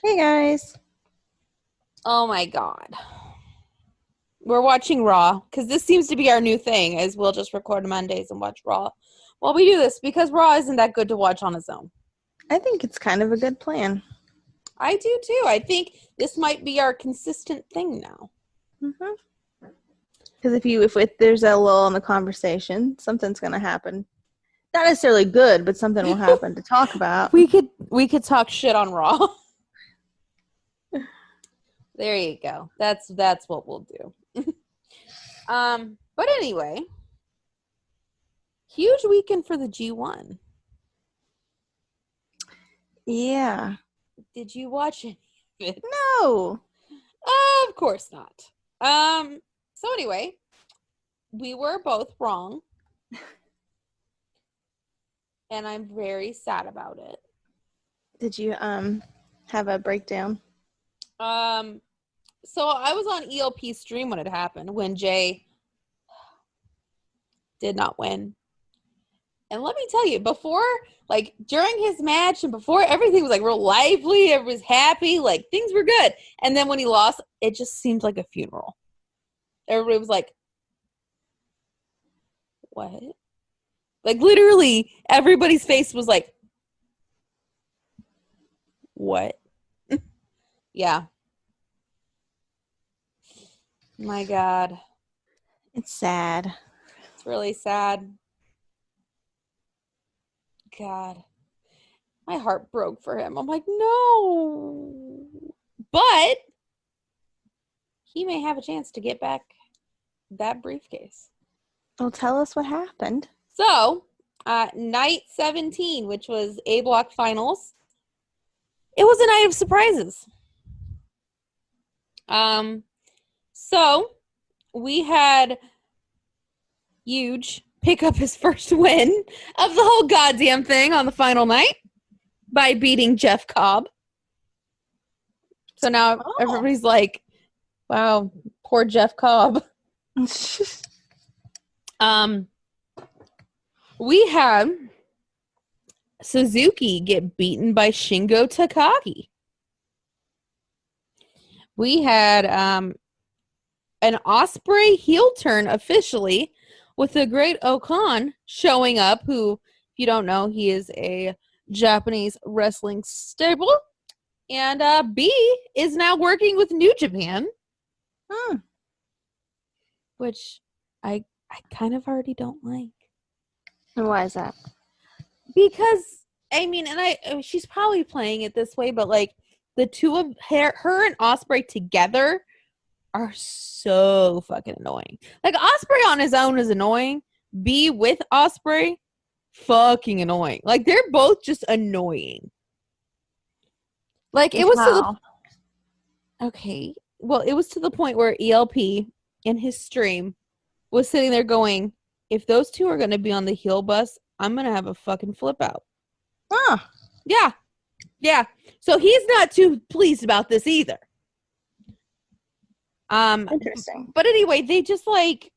Hey guys. Oh my God. We're watching Raw because this seems to be our new thing is we'll just record Mondays and watch Raw while we do this because Raw isn't that good to watch on its own. I think it's kind of a good plan. I do too. I think this might be our consistent thing now. Because if there's a lull in the conversation, something's going to happen. Not necessarily good, but something will happen to talk about. We could talk shit on Raw. There you go. That's what we'll do. But anyway, huge weekend for the G1. Yeah. Did you watch any of it? No. Of course not. So anyway, we were both wrong. And I'm very sad about it. Did you have a breakdown? So I was on ELP stream when it happened, when Jay did not win. And let me tell you, before, like, during his match and before, everything was, like, real lively. Everyone was happy. Like, things were good. And then when he lost, it just seemed like a funeral. Everybody was like, what? Like, literally, everybody's face was like, what? Yeah. My God. It's sad. It's really sad. God. My heart broke for him. I'm like, no. But he may have a chance to get back that briefcase. Well, tell us what happened. So, night 17, which was A Block Finals, it was a night of surprises. So we had Huge pick up his first win of the whole goddamn thing on the final night by beating Jeff Cobb. So now everybody's like, wow, poor Jeff Cobb. We had Suzuki get beaten by Shingo Takagi. We had an Ospreay heel turn officially with the Great Okan showing up, who, if you don't know, he is a Japanese wrestling staple. And B is now working with New Japan. Which I kind of already don't like. And why is that? Because, I mean, she's probably playing it this way, but, like, the two of her and Ospreay together are so fucking annoying. Like, Ospreay on his own is annoying. B with Ospreay, fucking annoying. Like, they're both just annoying. Like, it was to the... Okay. Well, it was to the point where ELP in his stream was sitting there going, if those two are going to be on the heel bus, I'm going to have a fucking flip out. Yeah. So he's not too pleased about this either. Interesting. But anyway, they just, like,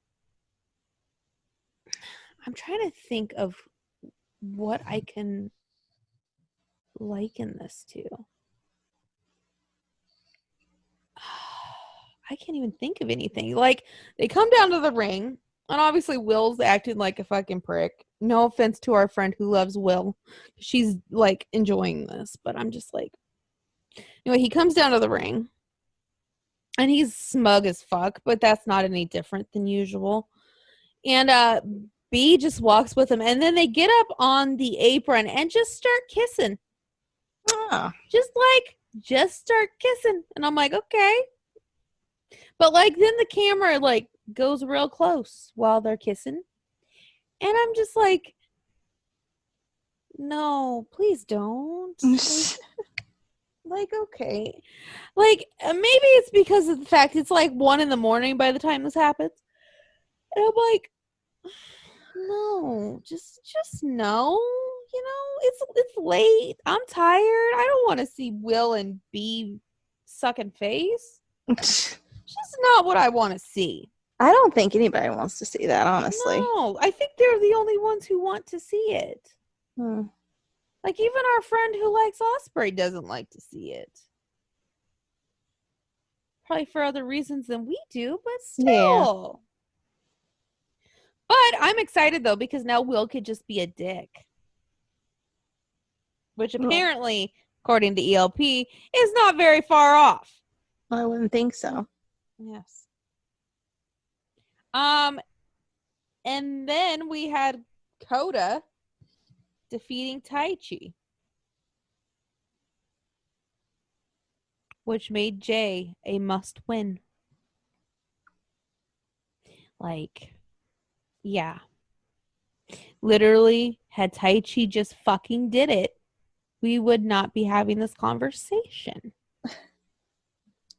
I'm trying to think of what I can liken this to. I can't even think of anything. Like, they come down to the ring, and obviously Will's acting like a fucking prick. No offense to our friend who loves Will. She's, like, enjoying this, but I'm just like... Anyway, he comes down to the ring, and he's smug as fuck, but that's not any different than usual. And B just walks with him, and then they get up on the apron and just start kissing. Just start kissing. And I'm like, okay. But, like, then the camera, like, goes real close while they're kissing. And I'm just like, no, please don't. Like, okay. Like, maybe it's because of the fact it's, like, 1 a.m. by the time this happens. And I'm like, no, just no. You know, it's late. I'm tired. I don't want to see Will and B sucking face. It's just not what I want to see. I don't think anybody wants to see that, honestly. No, I think they're the only ones who want to see it. Like, even our friend who likes Ospreay doesn't like to see it. Probably for other reasons than we do, but still. Yeah. But I'm excited, though, because now Will could just be a dick. Which apparently, according to ELP, is not very far off. I wouldn't think so. Yes. And then we had Coda defeating Taichi, which made Jay a must win. Like, yeah. Literally, had Taichi just fucking did it, we would not be having this conversation.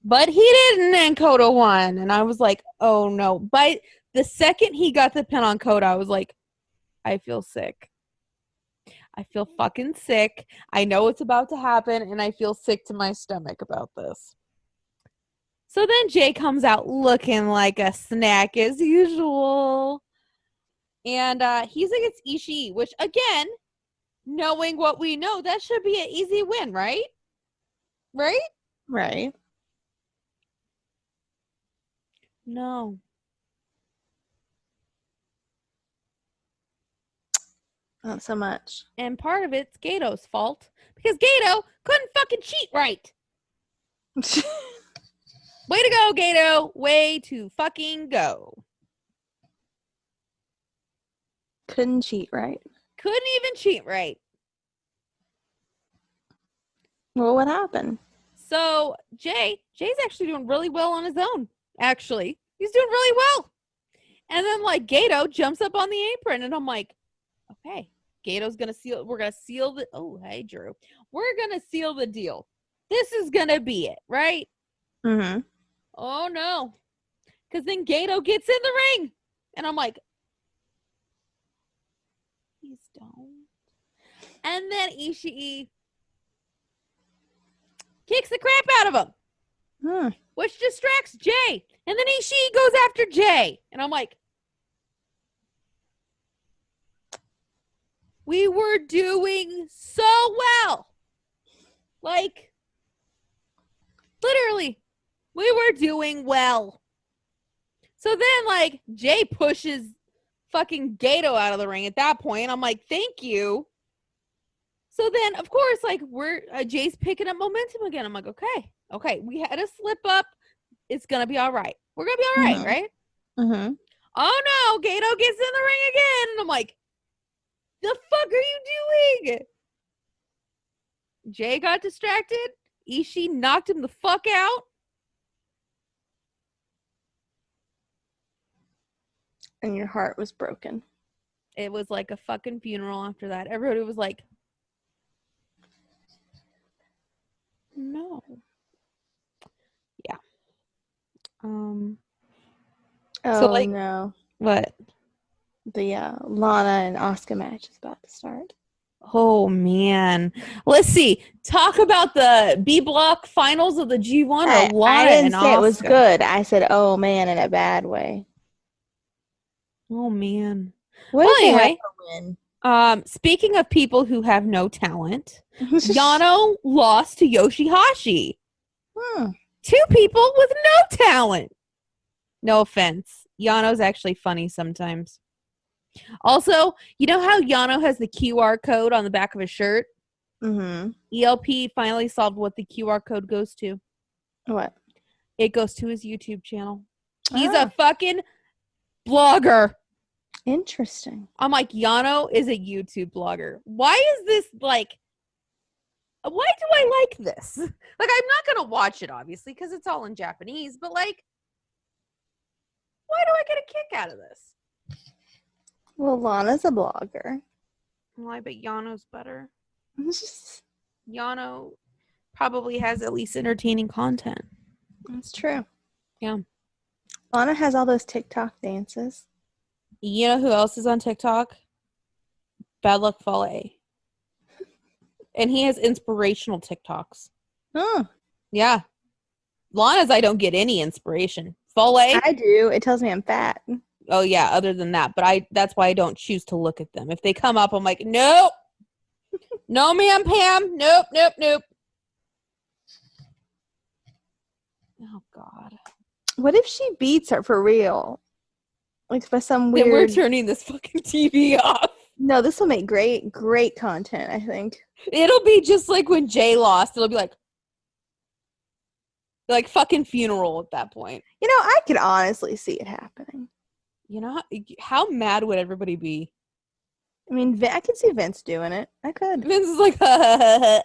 But he didn't, and Coda won. And I was like, oh no. But the second he got the pin on Coda, I was like, I feel sick. I feel fucking sick. I know it's about to happen, and I feel sick to my stomach about this. So then Jay comes out looking like a snack as usual. And he's against Ishii, which, again, knowing what we know, that should be an easy win, right? Right? Right. No. Not so much. And part of it's Gato's fault, because Gato couldn't fucking cheat right. Way to go, Gato. Way to fucking go. Couldn't cheat right. Couldn't even cheat right. Well, what happened? So, Jay's actually doing really well on his own, actually. He's doing really well. And then, like, Gato jumps up on the apron, and I'm like, okay, Gato's going to seal, we're going to seal the, oh, hey, Drew. We're going to seal the deal. This is going to be it, right? Mm-hmm. Oh, no. Because then Gato gets in the ring. And I'm like, please don't. And then Ishii kicks the crap out of him, which distracts Jay. And then Ishii goes after Jay. And I'm like, we were doing so well. Like, literally, we were doing well. So then, like, Jay pushes fucking Gato out of the ring at that point. I'm like, thank you. So then, of course, like, we're Jay's picking up momentum again. I'm like, okay, we had a slip up. It's gonna be all right. We're gonna be all right, right? Mm-hmm. Oh no, Gato gets in the ring again, and I'm like, the fuck are you doing? Jay got distracted. Ishii knocked him the fuck out. And your heart was broken. It was like a fucking funeral after that. Everybody was like, no. Yeah. Oh, so like, no. What? The Lana and Asuka match is about to start. Oh, man. Let's see. Talk about the B block finals of the G1 or Lana I didn't and say it was Asuka. good. I said, oh, man, in a bad way. Oh, man. What Well, did they anyway, have to win? Speaking of people who have no talent, Yano lost to Yoshihashi. Two people with no talent. No offense. Yano's actually funny sometimes. Also, you know how Yano has the QR code on the back of his shirt? Mm-hmm. ELP finally solved what the QR code goes to. What? It goes to his YouTube channel. He's a fucking blogger. Interesting. I'm like, Yano is a YouTube blogger. Why is this like... Why do I like this? Like, I'm not going to watch it, obviously, because it's all in Japanese, but, like, why do I get a kick out of this? Well, Lana's a blogger. Well, I bet Yano's better. Yano probably has at least entertaining content. That's true. Yeah. Lana has all those TikTok dances. You know who else is on TikTok? Bad Luck Fale. And he has inspirational TikToks. Oh. Yeah. Lana's, I don't get any inspiration. Fale? I do. It tells me I'm fat. Oh, yeah, other than that. But that's why I don't choose to look at them. If they come up, I'm like, nope. No, ma'am, Pam. Nope. Oh God. What if she beats her for real? Like by some Then we're weird. turning this fucking TV off. No, this will make great content, I think. It'll be just like when Jay lost. It'll be like fucking funeral at that point. You know, I could honestly see it happening. You know how mad would everybody be? I mean, I could see Vince doing it. I could. Vince is like, I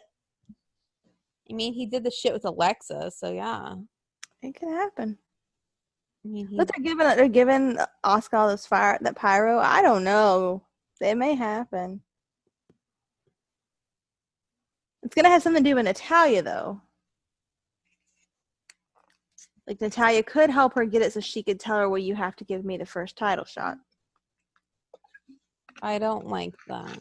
mean, he did the shit with Alexa, so yeah. It could happen. I mean, But they're giving Oscar all this that pyro. I don't know. It may happen. It's gonna have something to do with Natalia, though. Like Natalia could help her get it, so she could tell her, "Well, you have to give me the first title shot." I don't like that.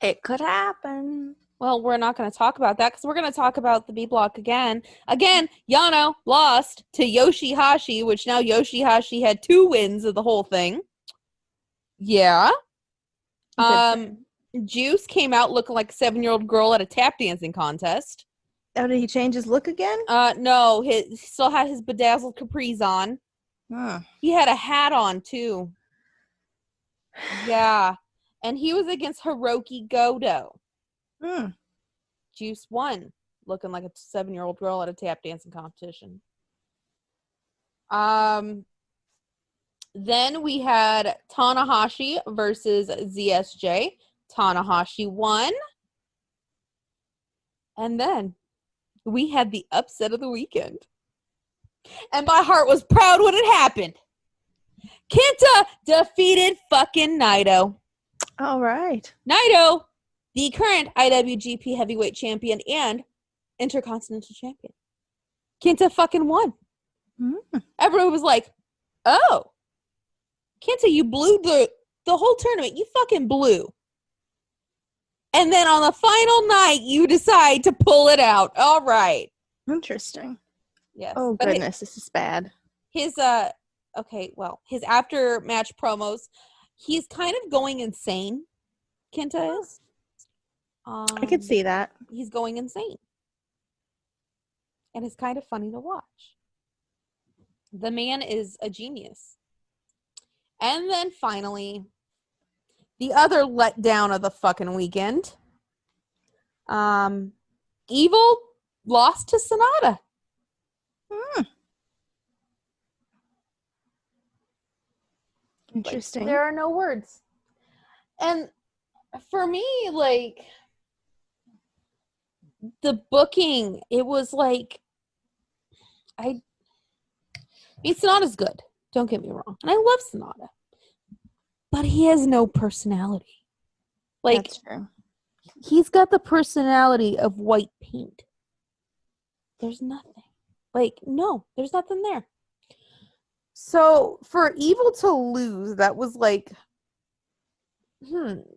It could happen. Well, we're not going to talk about that because we're going to talk about the B block again. Again, Yano lost to Yoshihashi, which now Yoshihashi had 2 wins of the whole thing. Yeah. Juice came out looking like a 7-year-old girl at a tap dancing contest. Oh, did he change his look again? No, he still had his bedazzled capris on. Huh. He had a hat on too. Yeah. And he was against Hiroki Goto. Juice won, looking like a 7-year-old girl at a tap dancing competition. Then we had Tanahashi versus ZSJ. Tanahashi won. And then we had the upset of the weekend. And my heart was proud when it happened. Kenta defeated fucking Naito. All right. Naito, the current IWGP Heavyweight Champion and Intercontinental Champion. Kenta fucking won. Everyone was like, oh, Kenta, you blew the whole tournament. You fucking blew. And then on the final night, you decide to pull it out. All right. Interesting. Yes. Oh, but goodness. This is bad. His after match promos, he's kind of going insane. Kenta is. I could see that. He's going insane. And it's kind of funny to watch. The man is a genius. And then finally, the other letdown of the fucking weekend. Evil lost to Sonata. Interesting. Like, there are no words. And for me, like, the booking, it was like, Sonata's good. Don't get me wrong. And I love Sonata. But he has no personality. Like, that's true. He's got the personality of white paint. There's nothing. Like, no, there's nothing there. So, for Evil to lose, that was like,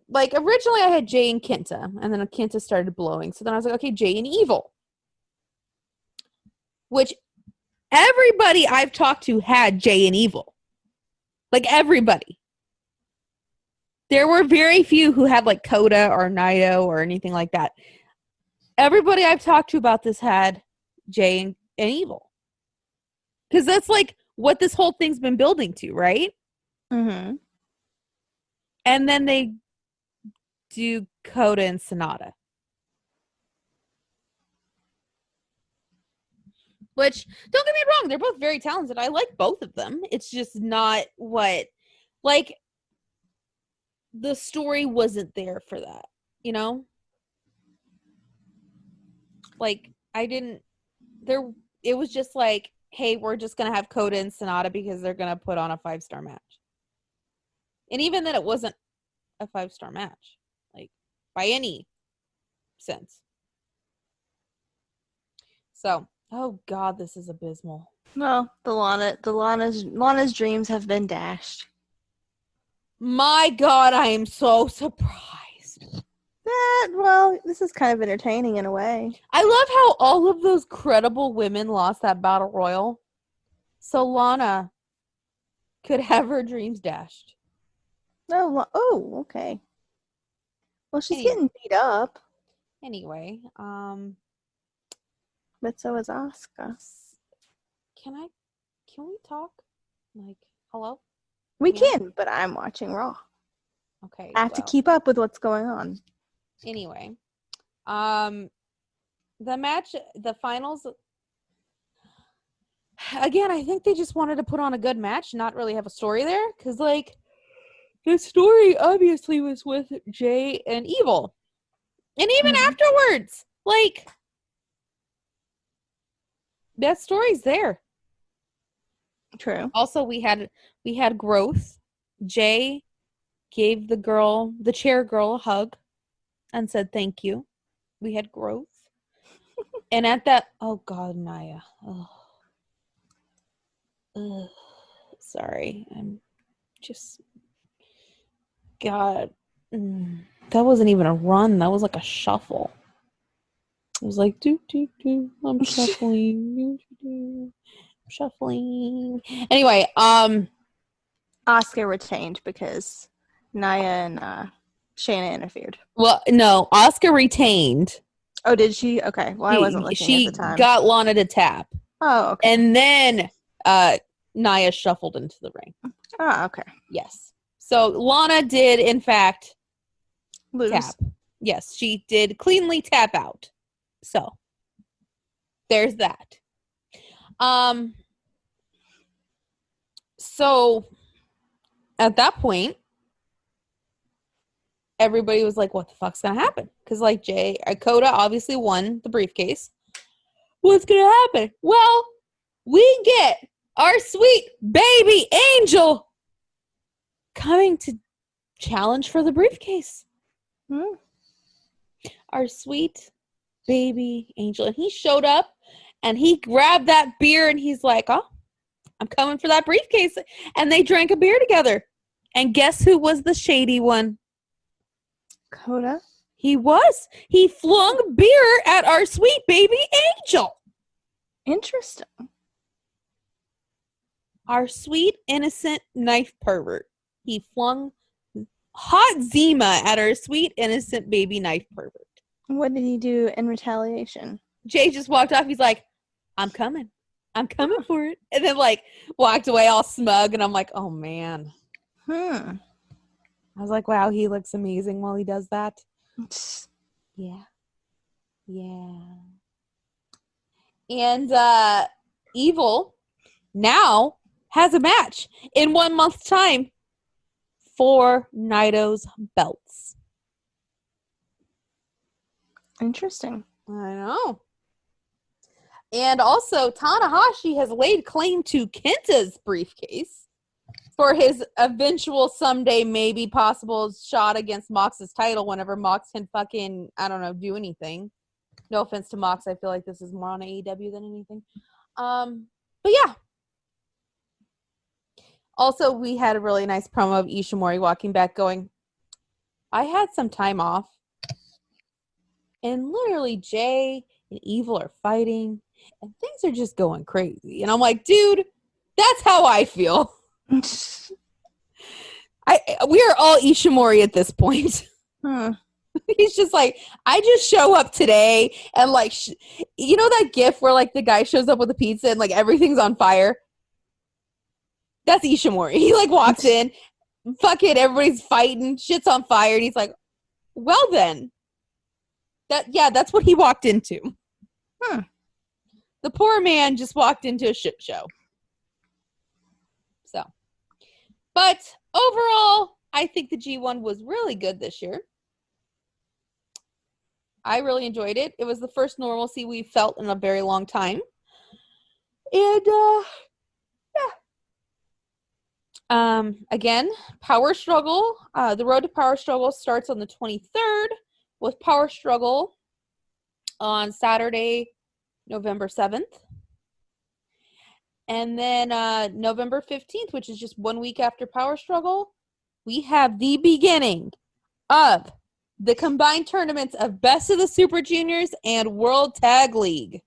like, originally I had Jay and Kenta, and then Kenta started blowing. So then I was like, okay, Jay and Evil. Which everybody I've talked to had Jay and Evil. Like, everybody. There were very few who had, like, Coda or Naito or anything like that. Everybody I've talked to about this had Jay and Evil. Because that's, like, what this whole thing's been building to, right? Mm-hmm. And then they do Coda and Sonata. Which, don't get me wrong, they're both very talented. I like both of them. It's just not what, like, the story wasn't there for that, you know? Like, it was just like, hey, we're just going to have Coda and Sonata because they're going to put on a 5-star match. And even then, it wasn't a 5-star match, like, by any sense. So, oh God, this is abysmal. Well, Lana's dreams have been dashed. My God, I am so surprised. Well, this is kind of entertaining in a way. I love how all of those credible women lost that battle royal. So Lana could have her dreams dashed. Oh, okay. Well, she's getting beat up. Anyway, but so is Asuka. can we talk? Like, hello? We Yeah. can, but I'm watching Raw. Okay. I have to keep up with what's going on. Anyway, the match, the finals. Again, I think they just wanted to put on a good match, not really have a story there, because like the story obviously was with Jay and Evil, and even afterwards, like that story's there. True. Also, we had growth. Jay gave the chair girl, a hug and said thank you. We had growth. And at that, oh God, Naya. Sorry. I'm just, God. That wasn't even a run. That was like a shuffle. It was like, do, do, do. I'm shuffling. Do, do, do. Shuffling. Anyway, Asuka retained because Naya and Shayna interfered. well, no, Asuka retained. Oh, did she? Okay. Well, I wasn't looking at the time. She got Lana to tap. Oh, okay. And then Naya shuffled into the ring. Oh, okay. Yes. So Lana did, in fact, Lose. tap. Yes, she did cleanly tap out. So there's that. So at that point, everybody was like, what the fuck's gonna happen? Because like Coda obviously won the briefcase. What's gonna happen? Well, we get our sweet baby angel coming to challenge for the briefcase. Our sweet baby angel. And he showed up and he grabbed that beer and he's like, oh, I'm coming for that briefcase. And they drank a beer together. And guess who was the shady one? Coda? He was. He flung beer at our sweet baby angel. Interesting. Our sweet, innocent knife pervert. He flung hot Zima at our sweet, innocent baby knife pervert. What did he do in retaliation? Jay just walked off. He's like, I'm coming. I'm coming for it. And then, like, walked away all smug. And I'm like, oh, man. I was like, wow, he looks amazing while he does that. Yeah. Yeah. And Evil now has a match in 1 month's time for Naito's belts. Interesting. I know. And also, Tanahashi has laid claim to Kenta's briefcase for his eventual someday maybe possible shot against Mox's title whenever Mox can fucking, I don't know, do anything. No offense to Mox. I feel like this is more on AEW than anything. But yeah. Also, we had a really nice promo of Ishimori walking back going, I had some time off. And literally Jay and Evil are fighting. And things are just going crazy. And I'm like, dude, that's how I feel. We are all Ishimori at this point. He's just like, I just show up today and like, you know that gif where like the guy shows up with a pizza and like everything's on fire? That's Ishimori. He like walks in, fucking everybody's fighting, shit's on fire, and he's like, well then. That's what he walked into. The poor man just walked into a shit show. So. But overall, I think the G1 was really good this year. I really enjoyed it. It was the first normalcy we felt in a very long time. And, again, Power Struggle. The road to Power Struggle starts on the 23rd with Power Struggle on Saturday, November 7th. And then November 15th, which is just 1 week after Power Struggle, we have the beginning of the combined tournaments of Best of the Super Juniors and World Tag League.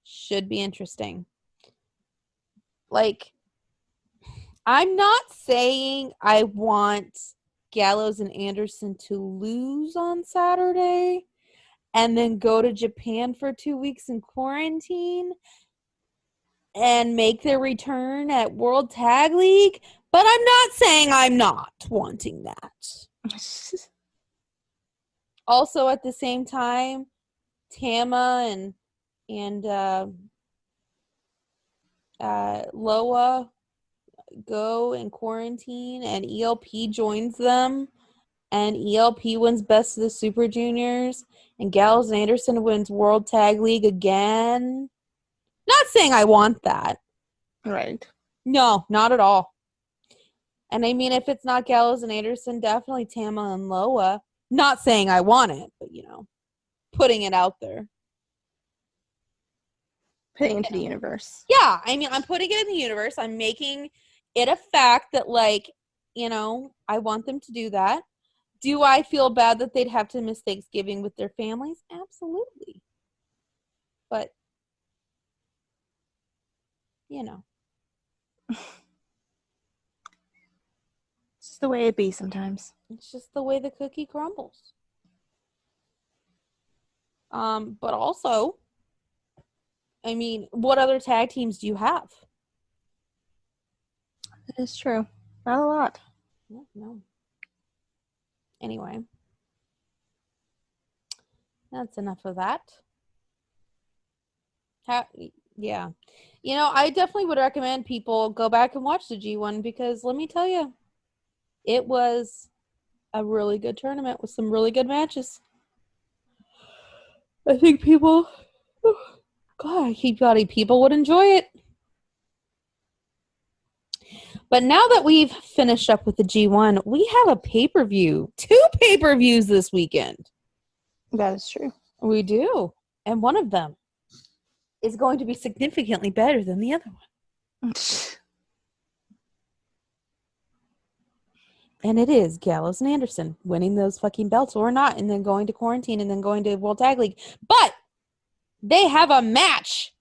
Should be interesting. Like, I'm not saying I want Gallows and Anderson to lose on Saturday. and then go to Japan for 2 weeks in quarantine and make their return at World Tag League. But I'm not saying I'm not wanting that. Also, at the same time, Tama and Loa go in quarantine, and ELP joins them, and ELP wins Best of the Super Juniors, and Gallows and Anderson wins World Tag League again. Not saying I want that. Right. No, not at all. And I mean, if it's not Gallows and Anderson, definitely Tama and Loa. Not saying I want it, but, you know, putting it out there. Putting into the universe. Yeah, I mean, I'm putting it in the universe. I'm making it a fact that, like, you know, I want them to do that. Do I feel bad that they'd have to miss Thanksgiving with their families? Absolutely. But, you know. It's the way it be sometimes. It's just the way the cookie crumbles. But also, I mean, what other tag teams do you have? That is true. Not a lot. No. Anyway. That's enough of that. Yeah. You know, I definitely would recommend people go back and watch the G1 because let me tell you, it was a really good tournament with some really good matches. I think people would enjoy it. But now that we've finished up with the G1, we have a pay-per-view. 2 pay-per-views this weekend. That is true. We do. And one of them is going to be significantly better than the other one. And it is Gallows and Anderson winning those fucking belts or not, and then going to quarantine and then going to World Tag League. But they have a match.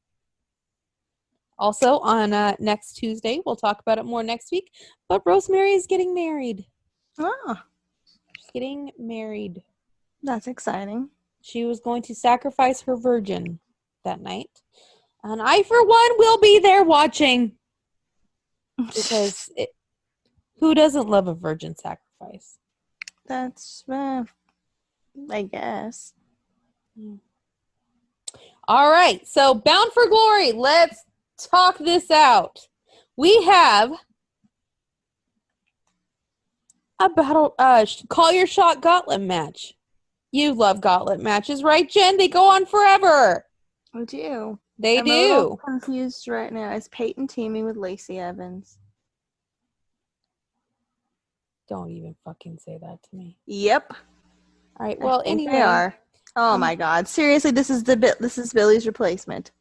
Also on next Tuesday. We'll talk about it more next week. But Rosemary is getting married. Oh. She's getting married. That's exciting. She was going to sacrifice her virgin that night. And I, for one, will be there watching. Because who doesn't love a virgin sacrifice? That's, I guess. All right. So, Bound for Glory. Let's talk this out. We have a battle, call your shot gauntlet match. You love gauntlet matches, right, Jen? They go on forever. I do. I'm a little confused right now. Is Peyton teaming with Lacey Evans? Don't even fucking say that to me. Yep. All right. Well, anyway, they are. Oh my God! Seriously, this is Billy's replacement.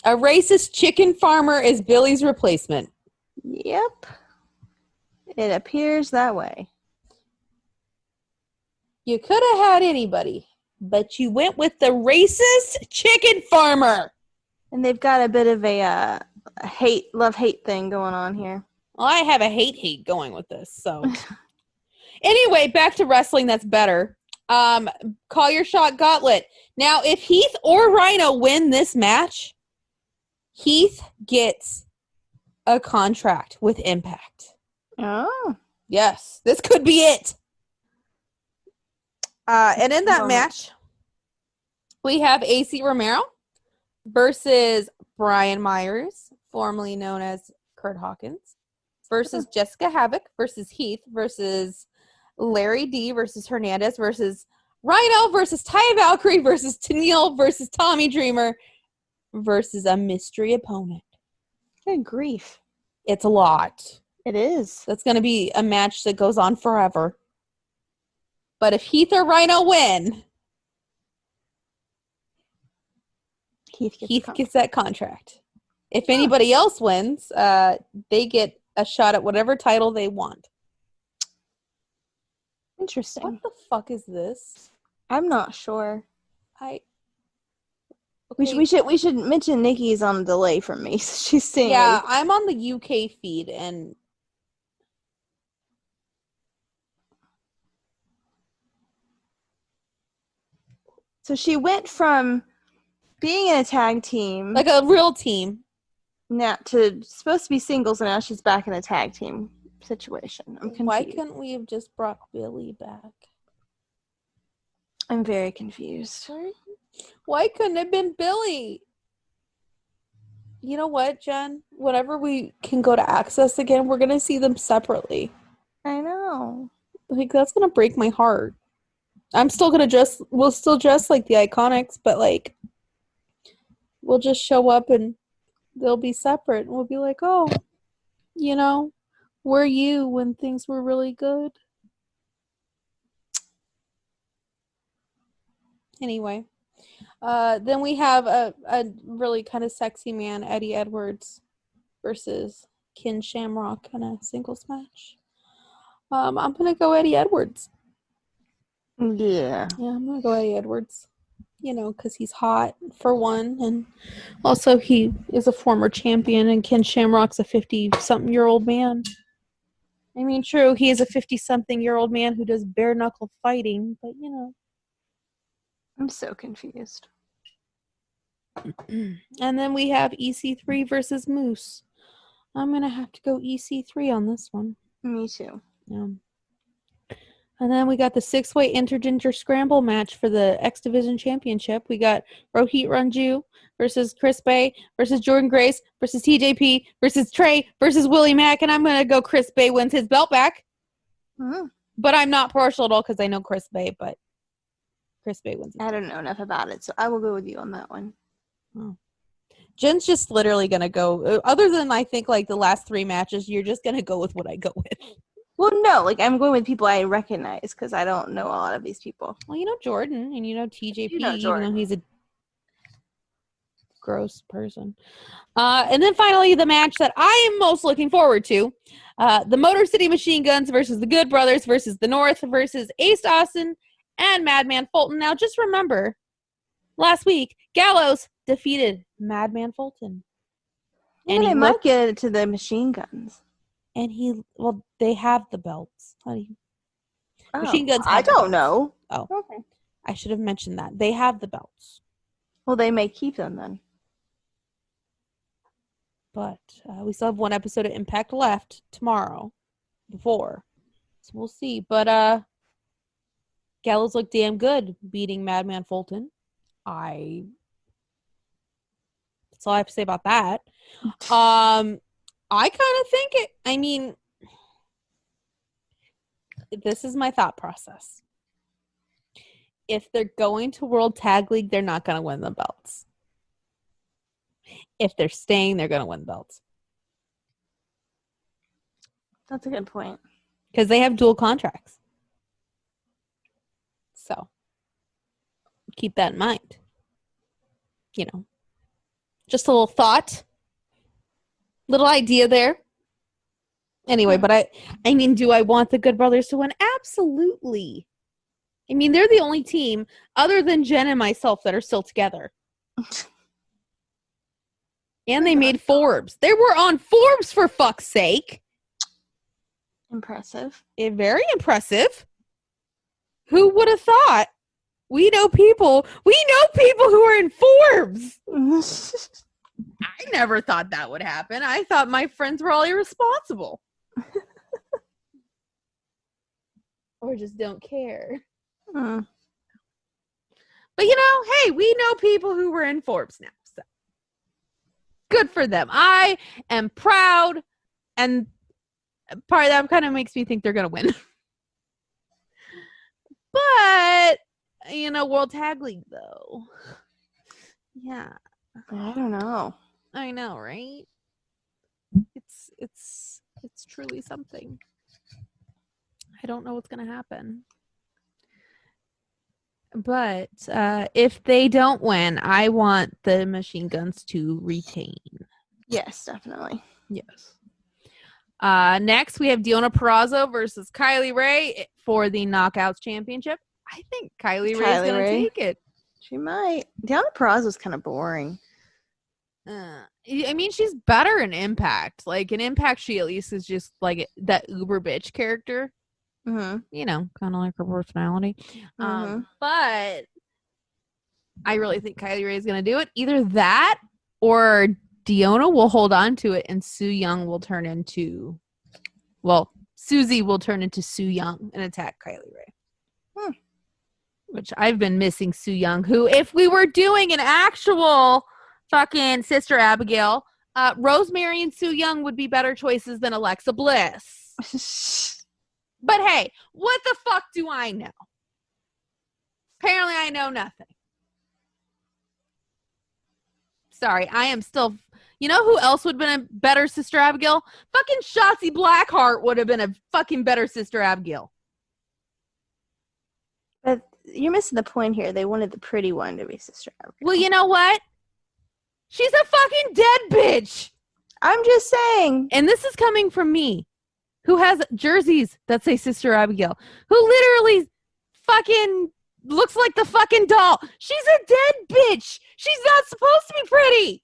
A racist chicken farmer is Billy's replacement. Yep. It appears that way. You could have had anybody, but you went with the racist chicken farmer. And they've got a bit of a love-hate thing going on here. Well, I have a hate going with this, so. Anyway, back to wrestling that's better. Call your shot gauntlet. Now, if Heath or Rhino win this match, Heath gets a contract with Impact. Oh. Yes, this could be it. And in that match, we have AC Romero versus Brian Myers, formerly known as Kurt Hawkins, versus Jessica Havoc versus Heath versus Larry D versus Hernandez versus Rhino versus Taya Valkyrie versus Tennille versus Tommy Dreamer versus a mystery opponent. Good grief. It's a lot. It is. That's going to be a match that goes on forever. But if Heath or Rhino win, Heath gets that contract. If anybody else wins, they get a shot at whatever title they want. Interesting. What the fuck is this? I'm not sure. Okay. We should mention Nikki's on a delay from me. So she's seeing. Yeah, I'm on the UK feed and. So she went from being in a tag team, like a real team, now to supposed to be singles, and now she's back in a tag team situation. I'm confused. Why couldn't we have just brought Billy back? I'm very confused. Why couldn't it have been Billy? You know what, Jen? Whenever we can go to Access again, we're gonna see them separately. I know. Like, that's gonna break my heart. I'm still gonna dress. We'll still dress like the Iconics, but like, we'll just show up and they'll be separate. We'll be like, oh, you know, were you when things were really good? Anyway, then we have a really kind of sexy man, Eddie Edwards, versus Ken Shamrock in a singles match. I'm gonna go Eddie Edwards. Yeah. Yeah, I'm gonna go Eddie Edwards. You know, because he's hot for one, and also he is a former champion, and Ken Shamrock's a 50-something-year-old man. I mean, true, he is a 50-something-year-old man who does bare-knuckle fighting, but you know. I'm so confused. And then we have EC3 versus Moose. I'm going to have to go EC3 on this one. Me too. Yeah. And then we got the 6-way intergender scramble match for the X Division Championship. We got Rohit Ranju versus Chris Bay versus Jordan Grace versus TJP versus Trey versus Willie Mack. And I'm going to go Chris Bay wins his belt back. Mm-hmm. But I'm not partial at all because I know Chris Bay, but Chris Bay wins. I don't know enough about it, so I will go with you on that one. Oh. Jen's just literally going to go, other than I think like the last 3 matches, you're just going to go with what I go with. Well, no, like I'm going with people I recognize because I don't know a lot of these people. Well, you know Jordan and you know TJP, You know even Jordan. though he's a gross person. And then finally, the match that I am most looking forward to, the Motor City Machine Guns versus the Good Brothers versus the North versus Ace Austin and Madman Fulton. Now, just remember, last week, Gallows defeated Madman Fulton. And he might get it to the Machine Guns. And they have the belts. Machine Guns I don't know. Oh, okay. I should have mentioned that. They have the belts. Well, they may keep them then. But we still have 1 episode of Impact left tomorrow before. So we'll see. But Gallows looked damn good beating Madman Fulton. That's all I have to say about that. I kind of think it, I mean, this is my thought process. If they're going to World Tag League, they're not going to win the belts. If they're staying, they're going to win the belts. That's a good point. Because they have dual contracts. So, keep that in mind. You know, just a little thought. Little idea there. Anyway, but I mean, do I want the Good Brothers to win? Absolutely. I mean, they're the only team other than Jen and myself that are still together. And they made Forbes. They were on Forbes, for fuck's sake. Impressive. Very impressive. Who would have thought? We know people who are in Forbes. I never thought that would happen. I thought my friends were all irresponsible. Or just don't care. Mm. But you know, hey, we know people who were in Forbes now. So good for them. I am proud, and part of that kind of makes me think they're going to win. But, you know, World Tag League, though. Yeah. I don't know. I know, right? It's truly something. I don't know what's going to happen. But if they don't win, I want the Machine Guns to retain. Yes, definitely. Yes. Next, we have Deonna Purrazzo versus Kylie Rae for the Knockouts Championship. I think Kylie Rae is going to take it. She might. Deonna Purrazzo's kind of boring. I mean, she's better in Impact. Like, in Impact, she at least is just, like, that uber bitch character. Mm-hmm. You know, kind of like her personality. Mm-hmm. But I really think Kylie Rae is going to do it. Either that or Deonna will hold on to it and Su Yung will turn into, well, Susie will turn into Su Yung and attack Kylie Rae. Which I've been missing Su Yung, who, if we were doing an actual fucking Sister Abigail, Rosemary and Su Yung would be better choices than Alexa Bliss. But hey, what the fuck do I know? Apparently I know nothing. Sorry, I am still... You know who else would have been a better Sister Abigail? Fucking Shotzi Blackheart would have been a fucking better Sister Abigail. But you're missing the point here. They wanted the pretty one to be Sister Abigail. Well, you know what? She's a fucking dead bitch. I'm just saying. And this is coming from me, who has jerseys that say Sister Abigail, who literally fucking looks like the fucking doll. She's a dead bitch. She's not supposed to be pretty.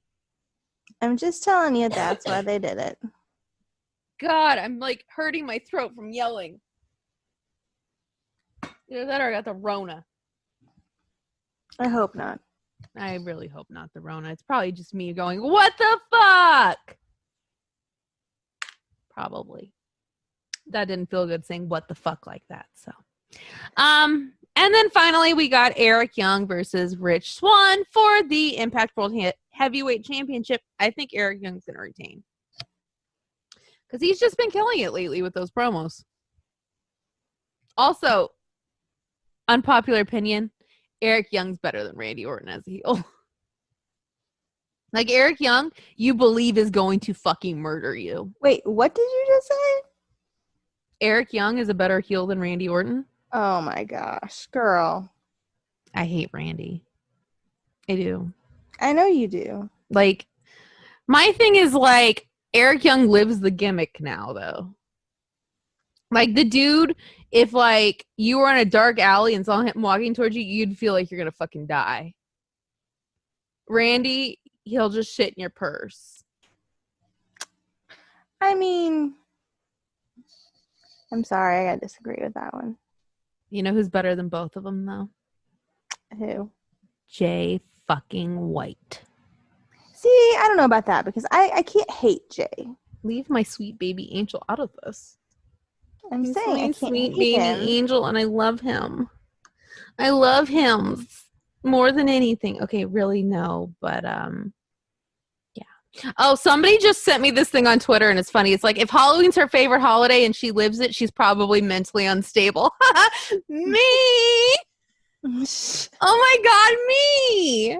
I'm just telling you that's why they did it. God, I'm like hurting my throat from yelling. Either that or I got the Rona. I hope not. I really hope not the Rona. It's probably just me going, what the fuck? Probably. That didn't feel good saying what the fuck like that. So, and then finally we got Eric Young versus Rich Swann for the Impact World Heavyweight Championship. I think Eric Young's going to retain. Because he's just been killing it lately with those promos. Also, unpopular opinion, Eric Young's better than Randy Orton as a heel. Like, Eric Young, you believe is going to fucking murder you. Wait, what did you just say? Eric Young is a better heel than Randy Orton? Oh my gosh, girl. I hate Randy. I do. I know you do. Like, my thing is, like, Eric Young lives the gimmick now, though. Like, the dude, if, like, you were in a dark alley and saw him walking towards you, you'd feel like you're gonna fucking die. Randy, he'll just shit in your purse. I mean, I'm sorry, I gotta disagree with that one. You know who's better than both of them, though? Who? Jay fucking White. See, I don't know about that because I can't hate Jay. Leave my sweet baby angel out of this. I'm He's saying I my can't sweet hate baby him. angel, and I love him. I love him more than anything. Okay, really no, but yeah. Oh, somebody just sent me this thing on Twitter, and it's funny. It's like, if Halloween's her favorite holiday and she lives it, she's probably mentally unstable. Me. Oh my God, me.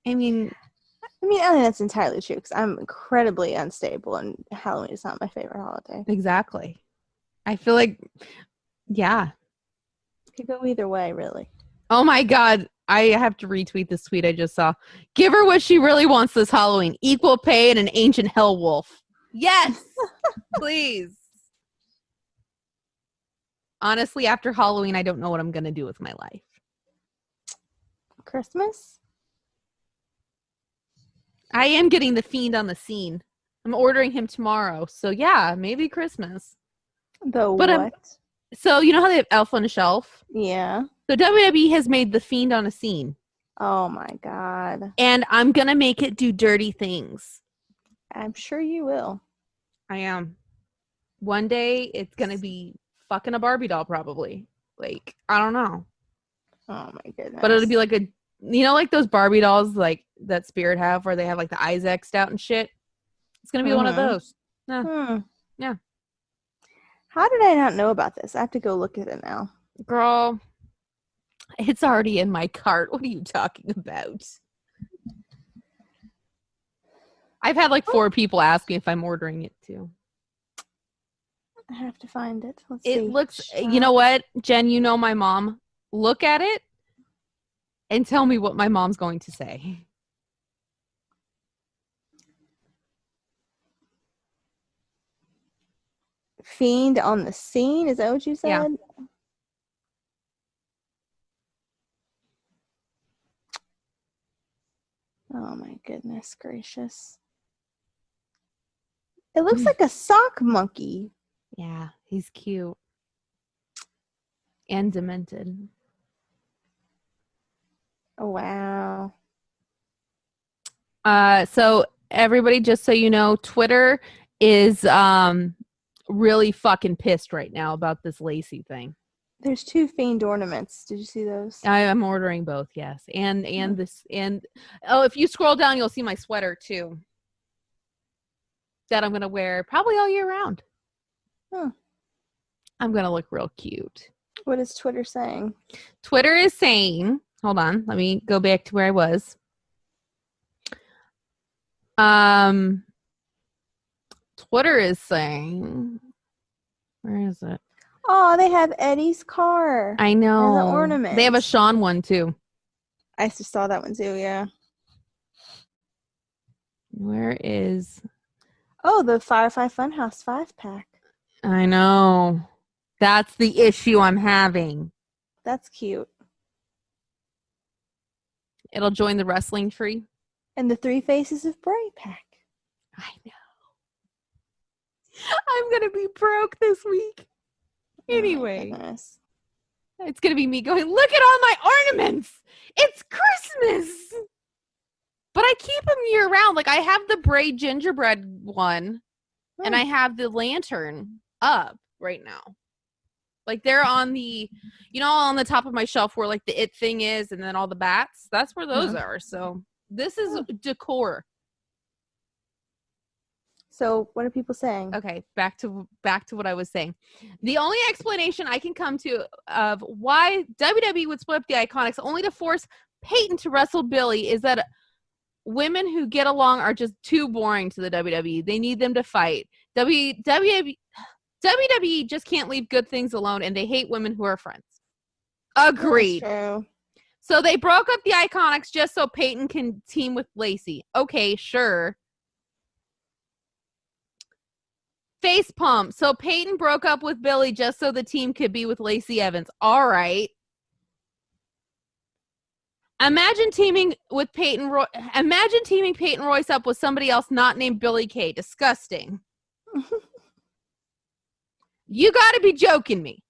I mean, I don't think that's entirely true because I'm incredibly unstable and Halloween is not my favorite holiday. exactly. I feel like, yeah. It could go either way, really. Oh my God. I have to retweet this tweet I just saw. Give her what she really wants this Halloween. Equal pay and an ancient hell wolf. Yes. Please. Honestly, after Halloween, I don't know what I'm going to do with my life. Christmas? I am getting the Fiend on the scene. I'm ordering him tomorrow. So yeah, maybe Christmas. The But what? So you know how they have Elf on a Shelf? Yeah. So WWE has made the Fiend on a scene. Oh my God. And I'm going to make it do dirty things. I'm sure you will. I am. One day it's going to be fucking a Barbie doll probably. Like, I don't know. Oh my goodness. But it'll be like a, you know, like those Barbie dolls like that Spirit have where they have like the eyes X'd out and shit? It's going to be one of those. Yeah. Yeah. How did I not know about this? I have to go look at it now. Girl, it's already in my cart. What are you talking about? I've had like 4 people ask me if I'm ordering it too. I have to find it. Let's It see. looks, you know what, Jen, you know my mom. Look at it and tell me what my mom's going to say. Fiend on the scene? Is that what you said? Yeah. Oh my goodness gracious. It looks like a sock monkey. Yeah, he's cute. And demented. Oh, wow. So everybody, just so you know, Twitter is really fucking pissed right now about this Lacey thing. There's 2 Fiend ornaments. Did you see those? I'm ordering both, yes. And if you scroll down, you'll see my sweater too. That I'm gonna wear probably all year round. Huh. I'm gonna look real cute. What is Twitter saying? Twitter is saying, hold on, let me go back to where I was. Twitter is saying, where is it? Oh, they have Eddie's car. I know. And the ornament. They have a Sean one too. I just saw that one too, yeah. Where is... Oh, the Firefly Funhouse 5-pack. I know. That's the issue I'm having. That's cute. It'll join the wrestling tree. And the 3 Faces of Bray pack. I know. I'm going to be broke this week. Anyway. Oh, it's going to be me going, look at all my ornaments. It's Christmas. But I keep them year round. Like I have the Bray gingerbread one. And I have the lantern up right now. Like they're on the, on the top of my shelf where like the it thing is and then all the bats. That's where those are. So this is decor. So what are people saying? Okay, back to what I was saying. The only explanation I can come to of why WWE would split up the Iconics only to force Peyton to wrestle Billy is that women who get along are just too boring to the WWE. They need them to fight. WWE just can't leave good things alone, and they hate women who are friends. Agreed. That's true. So they broke up the Iconics just so Peyton can team with Lacey. Okay, sure. Face pump. So Peyton broke up with Billy just so the team could be with Lacey Evans. All right. Imagine teaming Peyton Royce up with somebody else not named Billy Kay. Disgusting. You got to be joking me.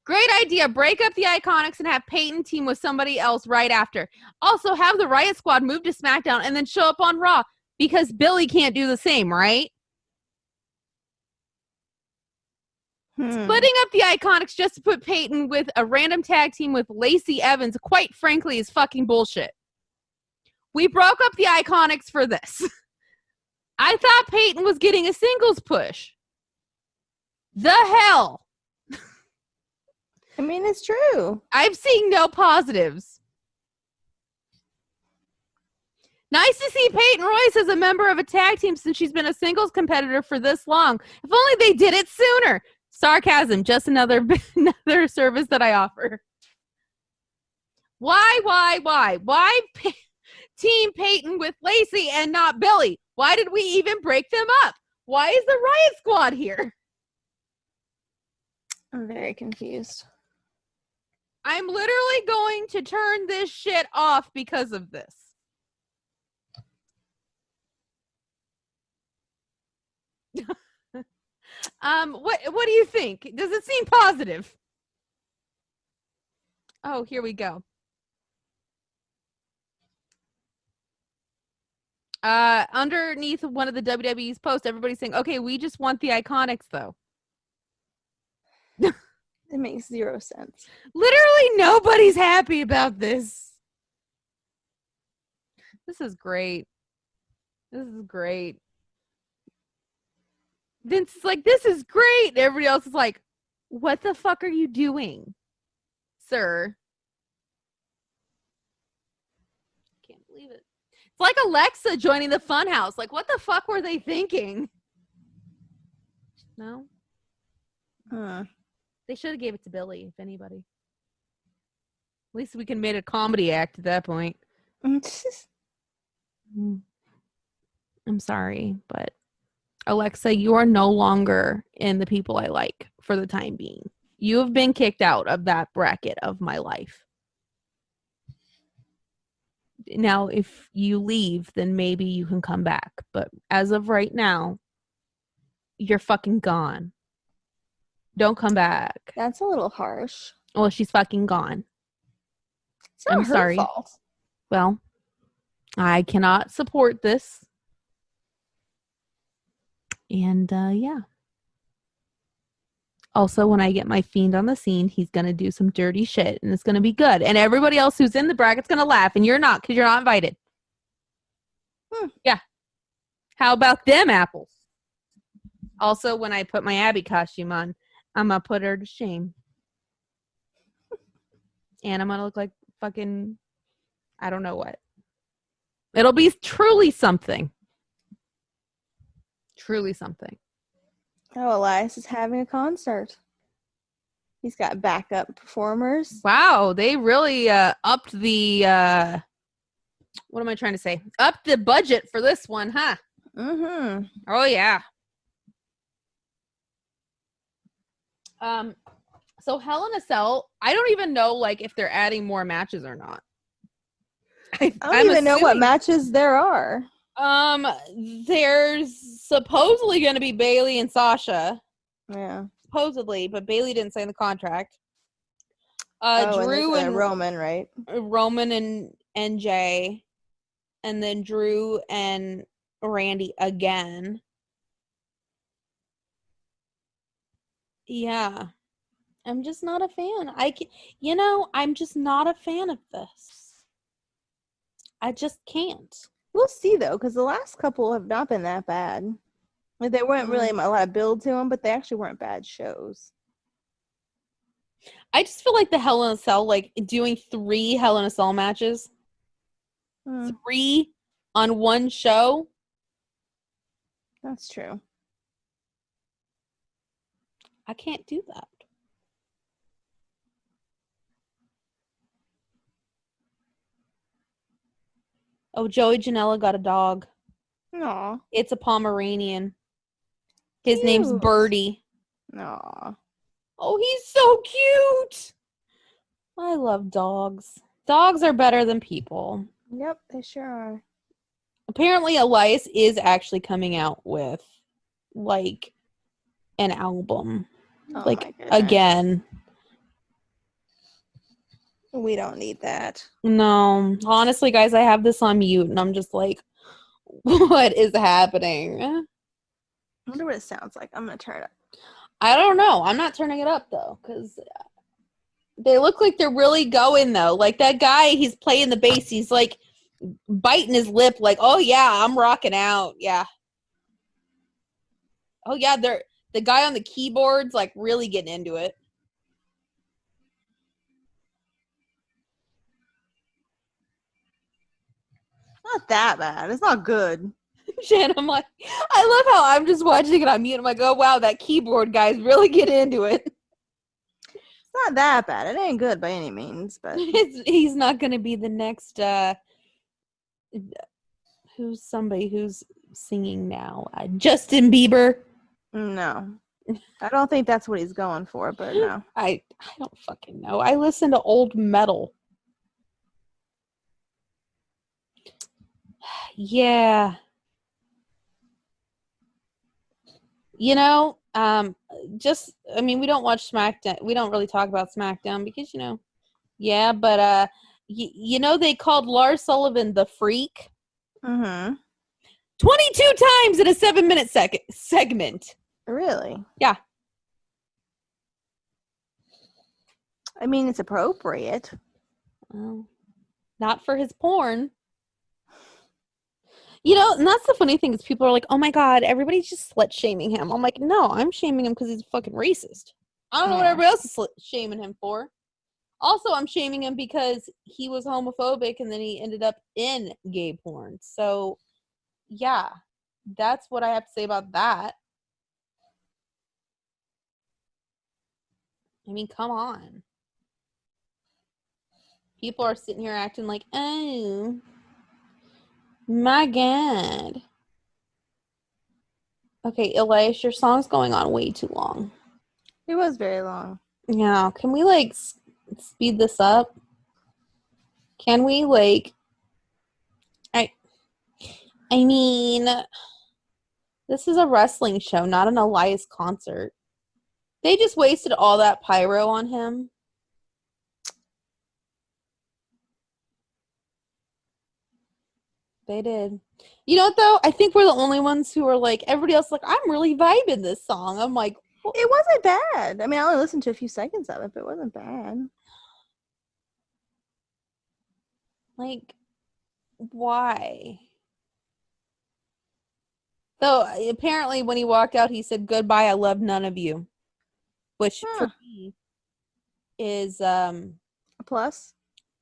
Great idea. Break up the Iconics and have Peyton team with somebody else right after. Also, have the Riot Squad move to SmackDown and then show up on Raw because Billy can't do the same, right? Splitting up the Iconics just to put Peyton with a random tag team with Lacey Evans, quite frankly, is fucking bullshit. We broke up the Iconics for this. I thought Peyton was getting a singles push. The hell? I mean, it's true. I'm seeing no positives. Nice to see Peyton Royce as a member of a tag team since she's been a singles competitor for this long. If only they did it sooner. Sarcasm, just another service that I offer. Why team Peyton with Lacey and not Billy? Why did we even break them up? Why is the Riot Squad here? I'm very confused. I'm literally going to turn this shit off because of this. What do you think? Does it seem positive? Oh, here we go. Underneath one of the WWE's posts, everybody's saying, okay, we just want the Iconics though. It makes 0 sense. Literally nobody's happy about this. This is great. This is great. Vince is like, this is great. Everybody else is like, what the fuck are you doing, sir? Can't believe it. It's like Alexa joining the Funhouse. Like, what the fuck were they thinking? No? They should have gave it to Billy, if anybody. At least we can make a comedy act at that point. I'm sorry, but Alexa, you are no longer in the people I like for the time being. You have been kicked out of that bracket of my life. Now, if you leave, then maybe you can come back. But as of right now, you're fucking gone. Don't come back. That's a little harsh. Well, she's fucking gone. It's not I'm her sorry. fault. Well, I cannot support this. And yeah. Also, when I get my fiend on the scene, he's going to do some dirty shit and it's going to be good. And everybody else who's in the bracket's going to laugh and you're not because you're not invited. Yeah. How about them apples? Also, when I put my Abby costume on, I'm going to put her to shame. And I'm going to look like fucking, I don't know what. It'll be truly something. Truly something. Oh, Elias is having a concert. He's got backup performers. Wow, they really upped the, what am I trying to say? Upped the budget for this one, huh? Mm-hmm. Oh, yeah. So Hell in a Cell, I don't even know, like, if they're adding more matches or not. I don't even know what matches there are. There's supposedly going to be Bailey and Sasha. Yeah. Supposedly, but Bailey didn't sign the contract. Drew and Roman, right? Roman and Jay. And then Drew and Randy again. Yeah. I'm just not a fan. I'm just not a fan of this. I just can't. We'll see, though, because the last couple have not been that bad. Like, there weren't really a lot of build to them, but they actually weren't bad shows. I just feel like the Hell in a Cell, like, doing 3 Hell in a Cell matches. 3 on one show. That's true. I can't do that. Oh, Joey Janela got a dog. Aw. It's a Pomeranian. His Cute. name's Birdie. Aw. Oh, he's so cute. I love dogs. Dogs are better than people. Yep, they sure are. Apparently, Elias is actually coming out with, like, an album. Oh, like, again. We don't need that. No. Honestly, guys, I have this on mute, and I'm just like, what is happening? I wonder what it sounds like. I'm going to turn it up. I don't know. I'm not turning it up, though, because they look like they're really going, though. Like, that guy, he's playing the bass. He's, like, biting his lip, like, oh, yeah, I'm rocking out. Yeah. Oh, yeah, the guy on the keyboard's, like, really getting into it. Not that bad. It's not good. Shan, I'm like, I love how I'm just watching it on mute. I'm like, oh, wow, that keyboard guy's really getting into it. It's not that bad. It ain't good by any means, but he's not going to be the next, who's somebody who's singing now? Justin Bieber? No. I don't think that's what he's going for, but no. I don't fucking know. I listen to old metal. Yeah. You know, we don't watch SmackDown. We don't really talk about SmackDown because, yeah, but, they called Lars Sullivan the Freak. Mm-hmm. 22 times in a 7-minute segment. Really? Yeah. I mean, it's appropriate. Well, not for his porn. And that's the funny thing is people are like, oh my God, everybody's just slut shaming him. I'm like, no, I'm shaming him because he's fucking racist. I don't know what everybody else is shaming him for. Also, I'm shaming him because he was homophobic and then he ended up in gay porn. So, yeah, that's what I have to say about that. I mean, come on. People are sitting here acting like, oh, my God. Okay, Elias, your song's going on way too long. It was very long. Yeah, can we, speed this up? Can we, I mean, this is a wrestling show, not an Elias concert. They just wasted all that pyro on him. They did. You know what, though? I think we're the only ones who are like, everybody else is like, I'm really vibing this song. I'm like, well, it wasn't bad. I mean, I only listened to a few seconds of it, but it wasn't bad. like, why? So apparently when he walked out, he said, goodbye, I love none of you. Which for me is, A plus?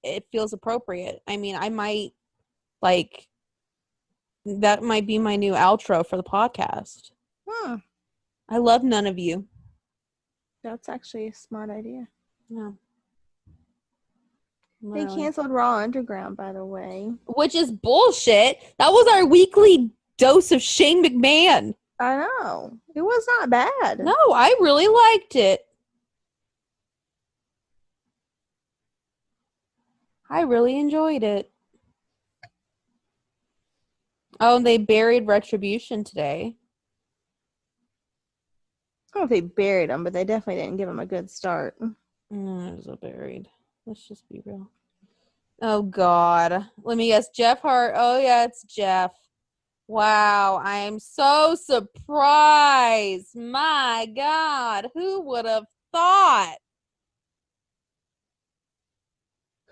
it feels appropriate. I mean, I might, like, that might be my new outro for the podcast. I love none of you. That's actually a smart idea. No. They canceled Raw Underground, by the way. Which is bullshit. That was our weekly dose of Shane McMahon. I know. It was not bad. No, I really liked it. I really enjoyed it. Oh, and they buried Retribution today. I don't know if they buried him, but they definitely didn't give him a good start. It was a buried. Let's just be real. Oh, God. Let me guess. Jeff Hart. Oh, yeah, it's Jeff. Wow. I am so surprised. My God. Who would have thought?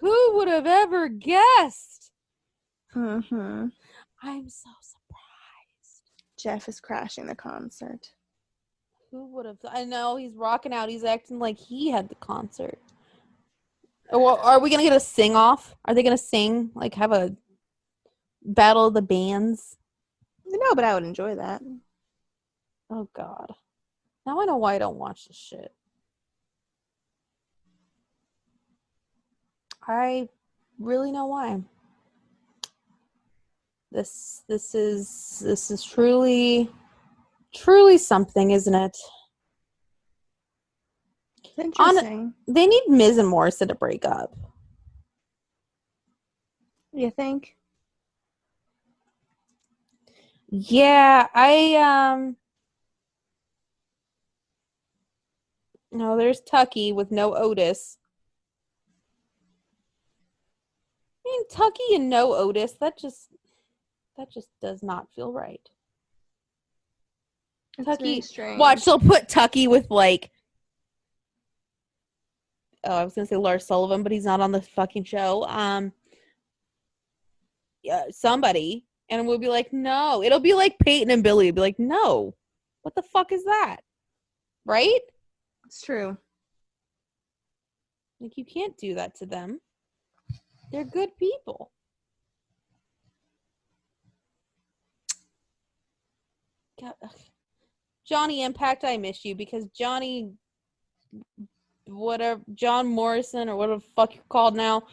Who would have ever guessed? Mm-hmm. I'm so surprised. Jeff is crashing the concert. Who would have? I know he's rocking out. He's acting like he had the concert. Or are we gonna get a sing off? Are they gonna sing? Like have a battle of the bands? No, but I would enjoy that. Oh God! Now I know why I don't watch this shit. I really know why. This is truly something, isn't it? It's interesting. They need Miz and Morrison to break up. You think? Yeah, no, there's Tucky with no Otis. I mean, Tucky and no Otis, that just does not feel right. It's Tucky, strange. watch, they'll put Tucky with like, oh, I was gonna say Lars Sullivan, but he's not on the fucking show. Yeah, somebody, and we'll be like, no. It'll be like Peyton and Billy. It'll be like, no. What the fuck is that? Right? It's true. Like, you can't do that to them. They're good people. God. Johnny Impact, I miss you because Johnny, whatever, John Morrison or whatever the fuck you're called now,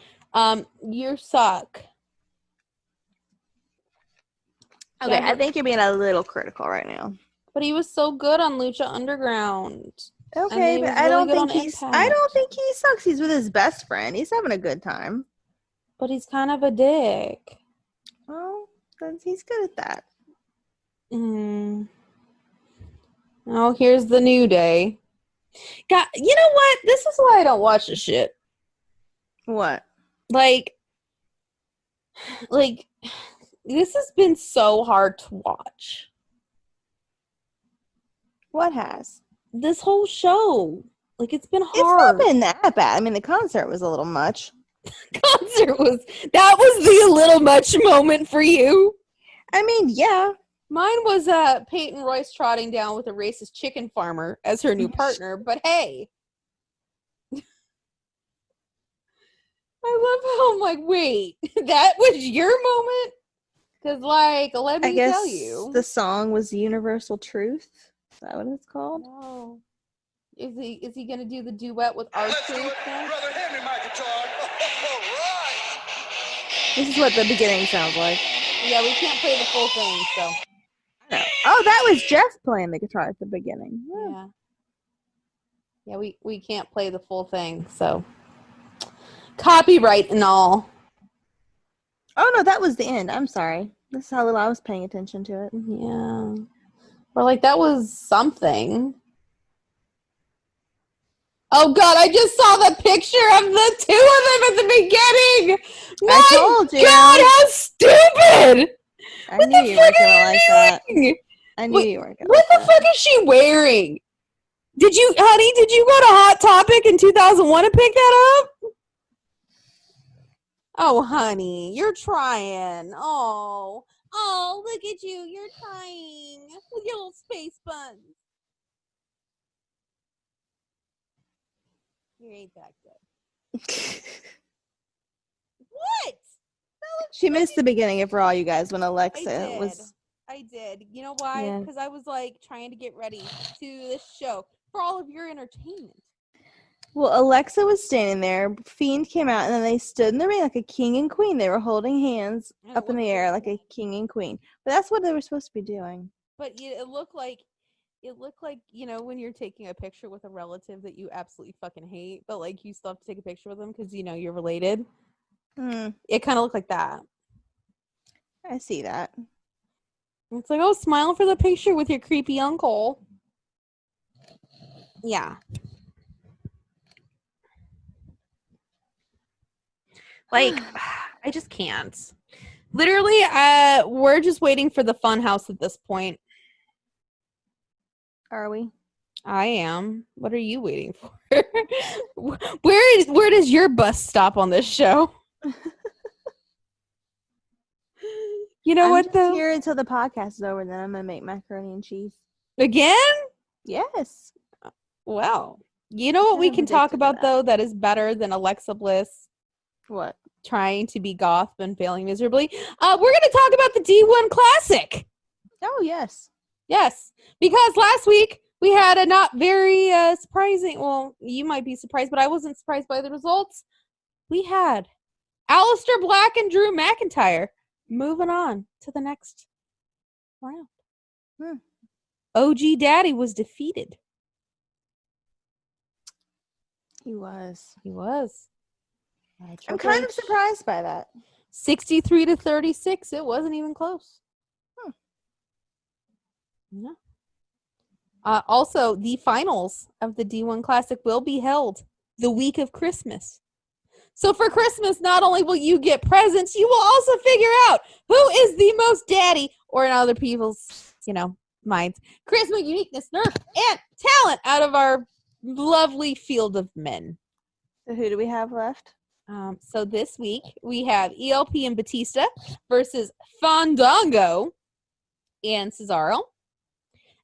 you suck. Okay, I think you're being a little critical right now. But he was so good on Lucha Underground. Okay, but I don't think he sucks. He's with his best friend. He's having a good time. But he's kind of a dick. Well, then he's good at that. Oh, here's the New Day. God, you know what? This is why I don't watch this shit. What? Like, this has been so hard to watch. What has? This whole show. Like, it's been hard. It's not been that bad. I mean, the concert was a little much. That was the little much moment for you. I mean, yeah. Mine was Peyton Royce trotting down with a racist chicken farmer as her new partner, but hey. I love how I'm like, wait, that was your moment? Because, like, let me tell you. The song was Universal Truth. Is that what it's called? Oh. Is he going to do the duet with our Truth then? Brother, hand me my guitar. All right. This is what the beginning sounds like. Yeah, we can't play the full thing, so. No. Oh, that was Jeff playing the guitar at the beginning. Yeah. Yeah, we can't play the full thing, so. Copyright and all. Oh, no, that was the end. I'm sorry. This is how little I was paying attention to it. Yeah. Or like, that was something. Oh, God, I just saw the picture of the two of them at the beginning. I told you. God, how stupid. I knew you weren't gonna like that. Doing? I knew you weren't gonna What like the that. fuck is she wearing? Did you go to Hot Topic in 2001 and pick that up? Oh, honey, you're trying. Oh, look at you. You're trying with your little space buns. You ain't that good. What? She missed the beginning of Raw, you guys, when I Alexa did. was. I did. You know why? Yeah. Because I was like trying to get ready to this show for all of your entertainment. Well, Alexa was standing there. Fiend came out, and then they stood in the ring like a king and queen. They were holding hands up in the air like a king and queen. But that's what they were supposed to be doing. But it looked like when you're taking a picture with a relative that you absolutely fucking hate, but like you still have to take a picture with them because you're related. It kind of looked like that. I see that. It's like, oh, smile for the picture with your creepy uncle. Yeah. Like, I just can't. Literally, we're just waiting for the fun house at this point. Are we? I am. What are you waiting for? Where does your bus stop on this show? You know I'm what just though? here until the podcast is over, then I'm gonna make macaroni and cheese. Again? Yes. Well, you know what we I'm can talk addicted to about that. though that is better than Alexa Bliss What? trying to be goth and failing miserably? We're gonna talk about the D1 Classic. Oh yes. Yes, because last week we had a not very surprising. Well, you might be surprised, but I wasn't surprised by the results. We had Aleister Black and Drew McIntyre moving on to the next round. OG Daddy was defeated. He was. He was. I'm kind of surprised by that. 63-36. It wasn't even close. No. Also, the finals of the D1 Classic will be held the week of Christmas. So for Christmas, not only will you get presents, you will also figure out who is the most daddy, or in other people's, minds, charisma, uniqueness, nerve, and talent out of our lovely field of men. So who do we have left? So this week, we have ELP and Batista versus Fandango and Cesaro.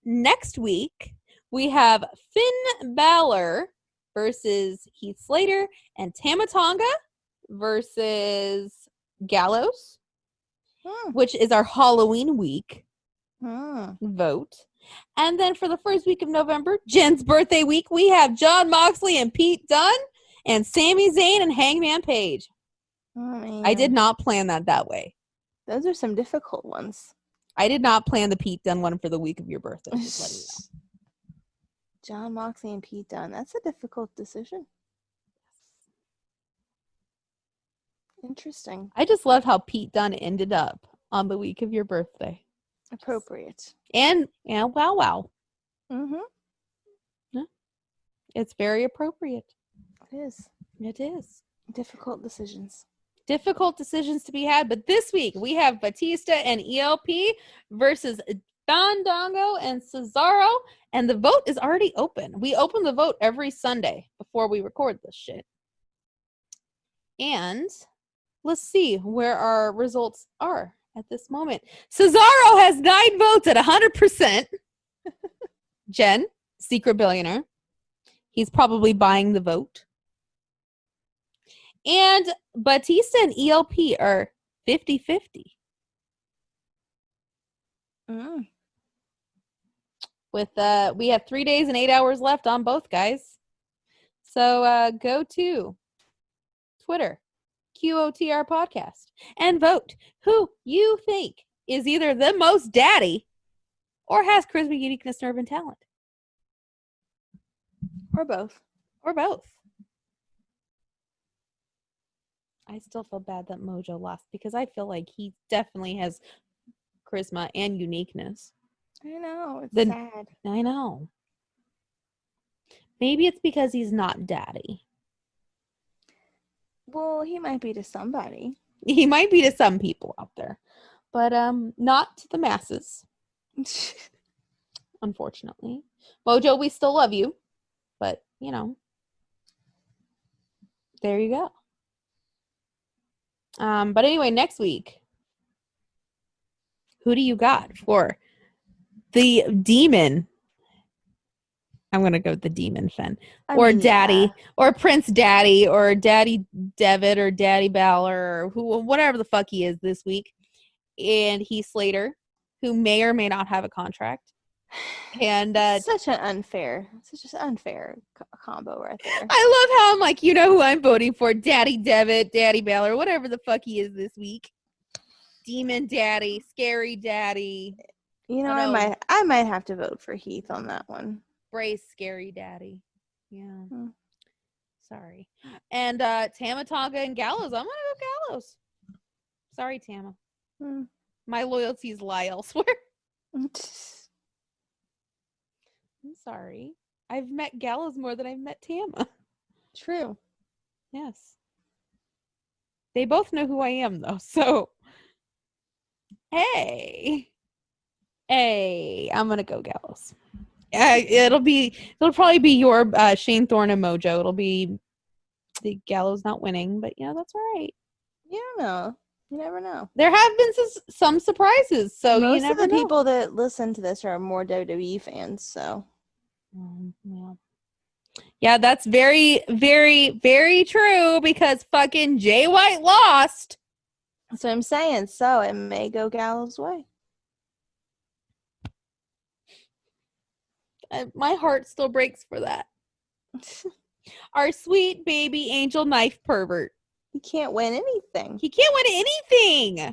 Next week, we have Finn Balor versus Heath Slater and Tama Tonga versus Gallows, which is our Halloween week vote. And then for the first week of November, Jen's birthday week, we have Jon Moxley and Pete Dunne and Sami Zayn and Hangman Page. I did not plan that way. Those are some difficult ones. I did not plan the Pete Dunne one for the week of your birthday. Just letting you know. Jon Moxley and Pete Dunne. That's a difficult decision. Interesting. I just love how Pete Dunne ended up on the week of your birthday. Appropriate. And wow. Mm-hmm. Yeah. It's very appropriate. It is. It is. Difficult decisions. Difficult decisions to be had. But this week, we have Batista and ELP versus Fandango and Cesaro. And the vote is already open. We open the vote every Sunday before we record this shit. And let's see where our results are at this moment. Cesaro has 9 votes at 100%. Jen, secret billionaire. He's probably buying the vote. And Batista and ELP are 50-50. With we have 3 days and 8 hours left on both guys. So go to Twitter, QOTR Podcast, and vote who you think is either the most daddy or has charisma, uniqueness, nerve, and talent. Or both. Or both. I still feel bad that Mojo lost because I feel like he definitely has charisma and uniqueness. I know. It's sad. I know. Maybe it's because he's not daddy. Well, he might be to somebody. He might be to some people out there, but not to the masses, unfortunately. Mojo, we still love you, but you know, there you go. But anyway, next week, who do you got for the demon? I'm gonna go with the demon Fen, or Daddy, or Prince Daddy, or Daddy Devitt, or Daddy Balor, or whatever the fuck he is this week. And Heath Slater, who may or may not have a contract. And such an unfair combo right there. I love how I'm like, you know who I'm voting for? Daddy Devitt, Daddy Balor, whatever the fuck he is this week. Demon Daddy, Scary Daddy. You know, I might have to vote for Heath on that one. Brace Scary Daddy. Yeah. Sorry. And Tama Tonga and Gallows. I'm gonna go Gallows. Sorry, Tama. My loyalties lie elsewhere. I'm sorry. I've met Gallows more than I've met Tama. True. Yes. They both know who I am, though. So, hey, I'm gonna go Gallows. It'll probably be your Shane Thorne and Mojo. It'll be the Gallows not winning, but that's all right. You don't know. You never know. There have been some surprises, so most you never of the know. people that listen to this are more WWE fans, so. Yeah, that's very, very, very true because fucking Jay White lost. That's what I'm saying. So it may go Gallows' way. My heart still breaks for that. Our sweet baby angel knife pervert. He can't win anything. He can't win anything.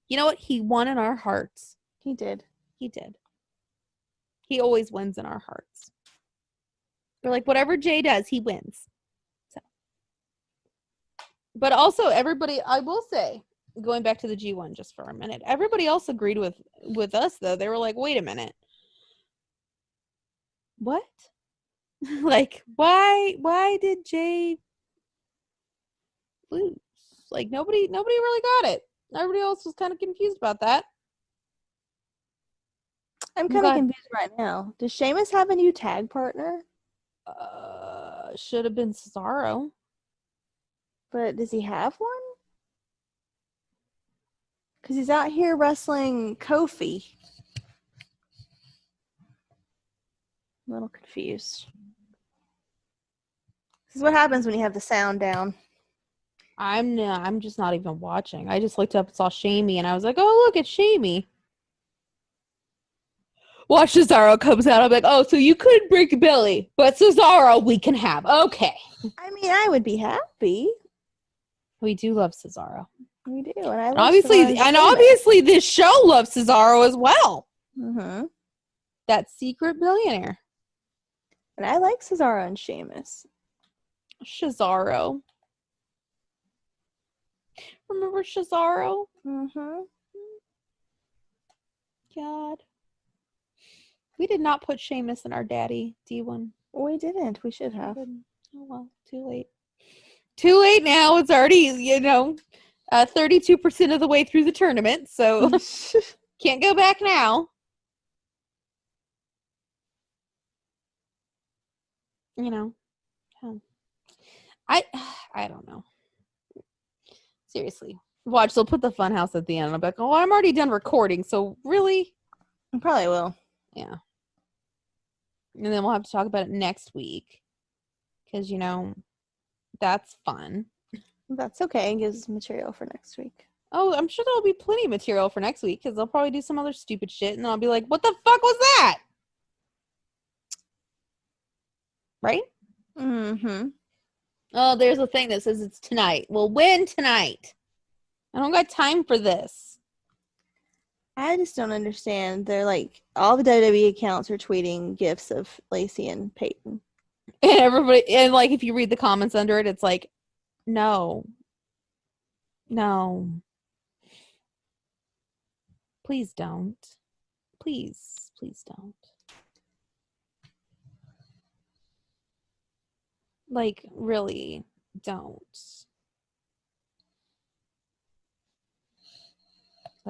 You know what? He won in our hearts. He did. He always wins in our hearts. We're like, whatever Jay does, he wins. So. But also, everybody, I will say, going back to the G1 just for a minute, everybody else agreed with us, though. They were like, wait a minute. What? Like, why did Jay lose? Like, nobody really got it. Everybody else was kind of confused about that. I'm kind of confused right now. Does Sheamus have a new tag partner? Should have been Cesaro. But does he have one? Because he's out here wrestling Kofi. I'm a little confused. This is what happens when you have the sound down. I'm just not even watching. I just looked up and saw Shamey, and I was like, oh, look, it's Shamey. Watch Cesaro comes out. I'm like, oh, so you couldn't break Billy, but Cesaro we can have. Okay. I mean, I would be happy. We do love Cesaro. We do, and I love obviously this show loves Cesaro as well. Mm-hmm. That secret billionaire. And I like Cesaro and Sheamus. Cesaro. Remember Cesaro? Mm-hmm. God. We did not put Sheamus in our daddy D1. We didn't. We should have. Oh, well, too late. Too late now. It's already, 32% of the way through the tournament, so can't go back now. I don't know. Seriously. Watch, they'll put the fun house at the end. I'll be like, oh, I'm already done recording, so really? I probably will. Yeah. And then we'll have to talk about it next week. Because, that's fun. That's okay. It gives us material for next week. Oh, I'm sure there'll be plenty of material for next week because they'll probably do some other stupid shit and I'll be like, what the fuck was that? Right? Mm-hmm. Oh, there's a thing that says it's tonight. Well, when tonight? I don't got time for this. I just don't understand. They're like, all the WWE accounts are tweeting gifs of Lacey and Peyton. And everybody, and like, if you read the comments under it, it's like, no. Please don't. Please don't. Like, really, don't.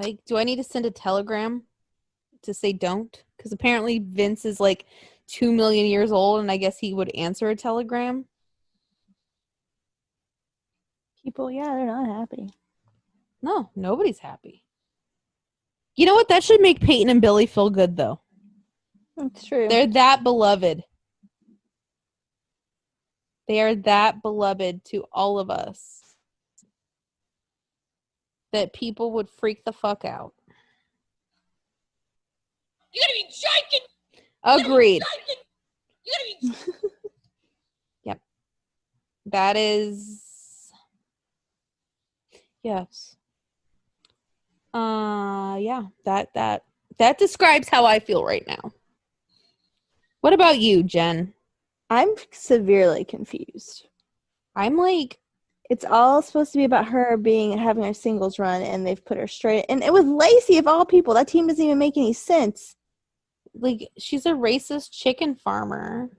Like, do I need to send a telegram to say don't? Because apparently Vince is like 2 million years old, and I guess he would answer a telegram. People, yeah, they're not happy. No, nobody's happy. You know what? That should make Peyton and Billy feel good, though. It's true. They're that beloved. They are that beloved to all of us that people would freak the fuck out. You gotta be joking! Agreed. You gotta be Yep. That is... Yes. Yeah. That describes how I feel right now. What about you, Jen? I'm severely confused. I'm like, It's all supposed to be about her having a singles run, and they've put her straight. And it was Lacey of all people. That team doesn't even make any sense. she's a racist chicken farmer.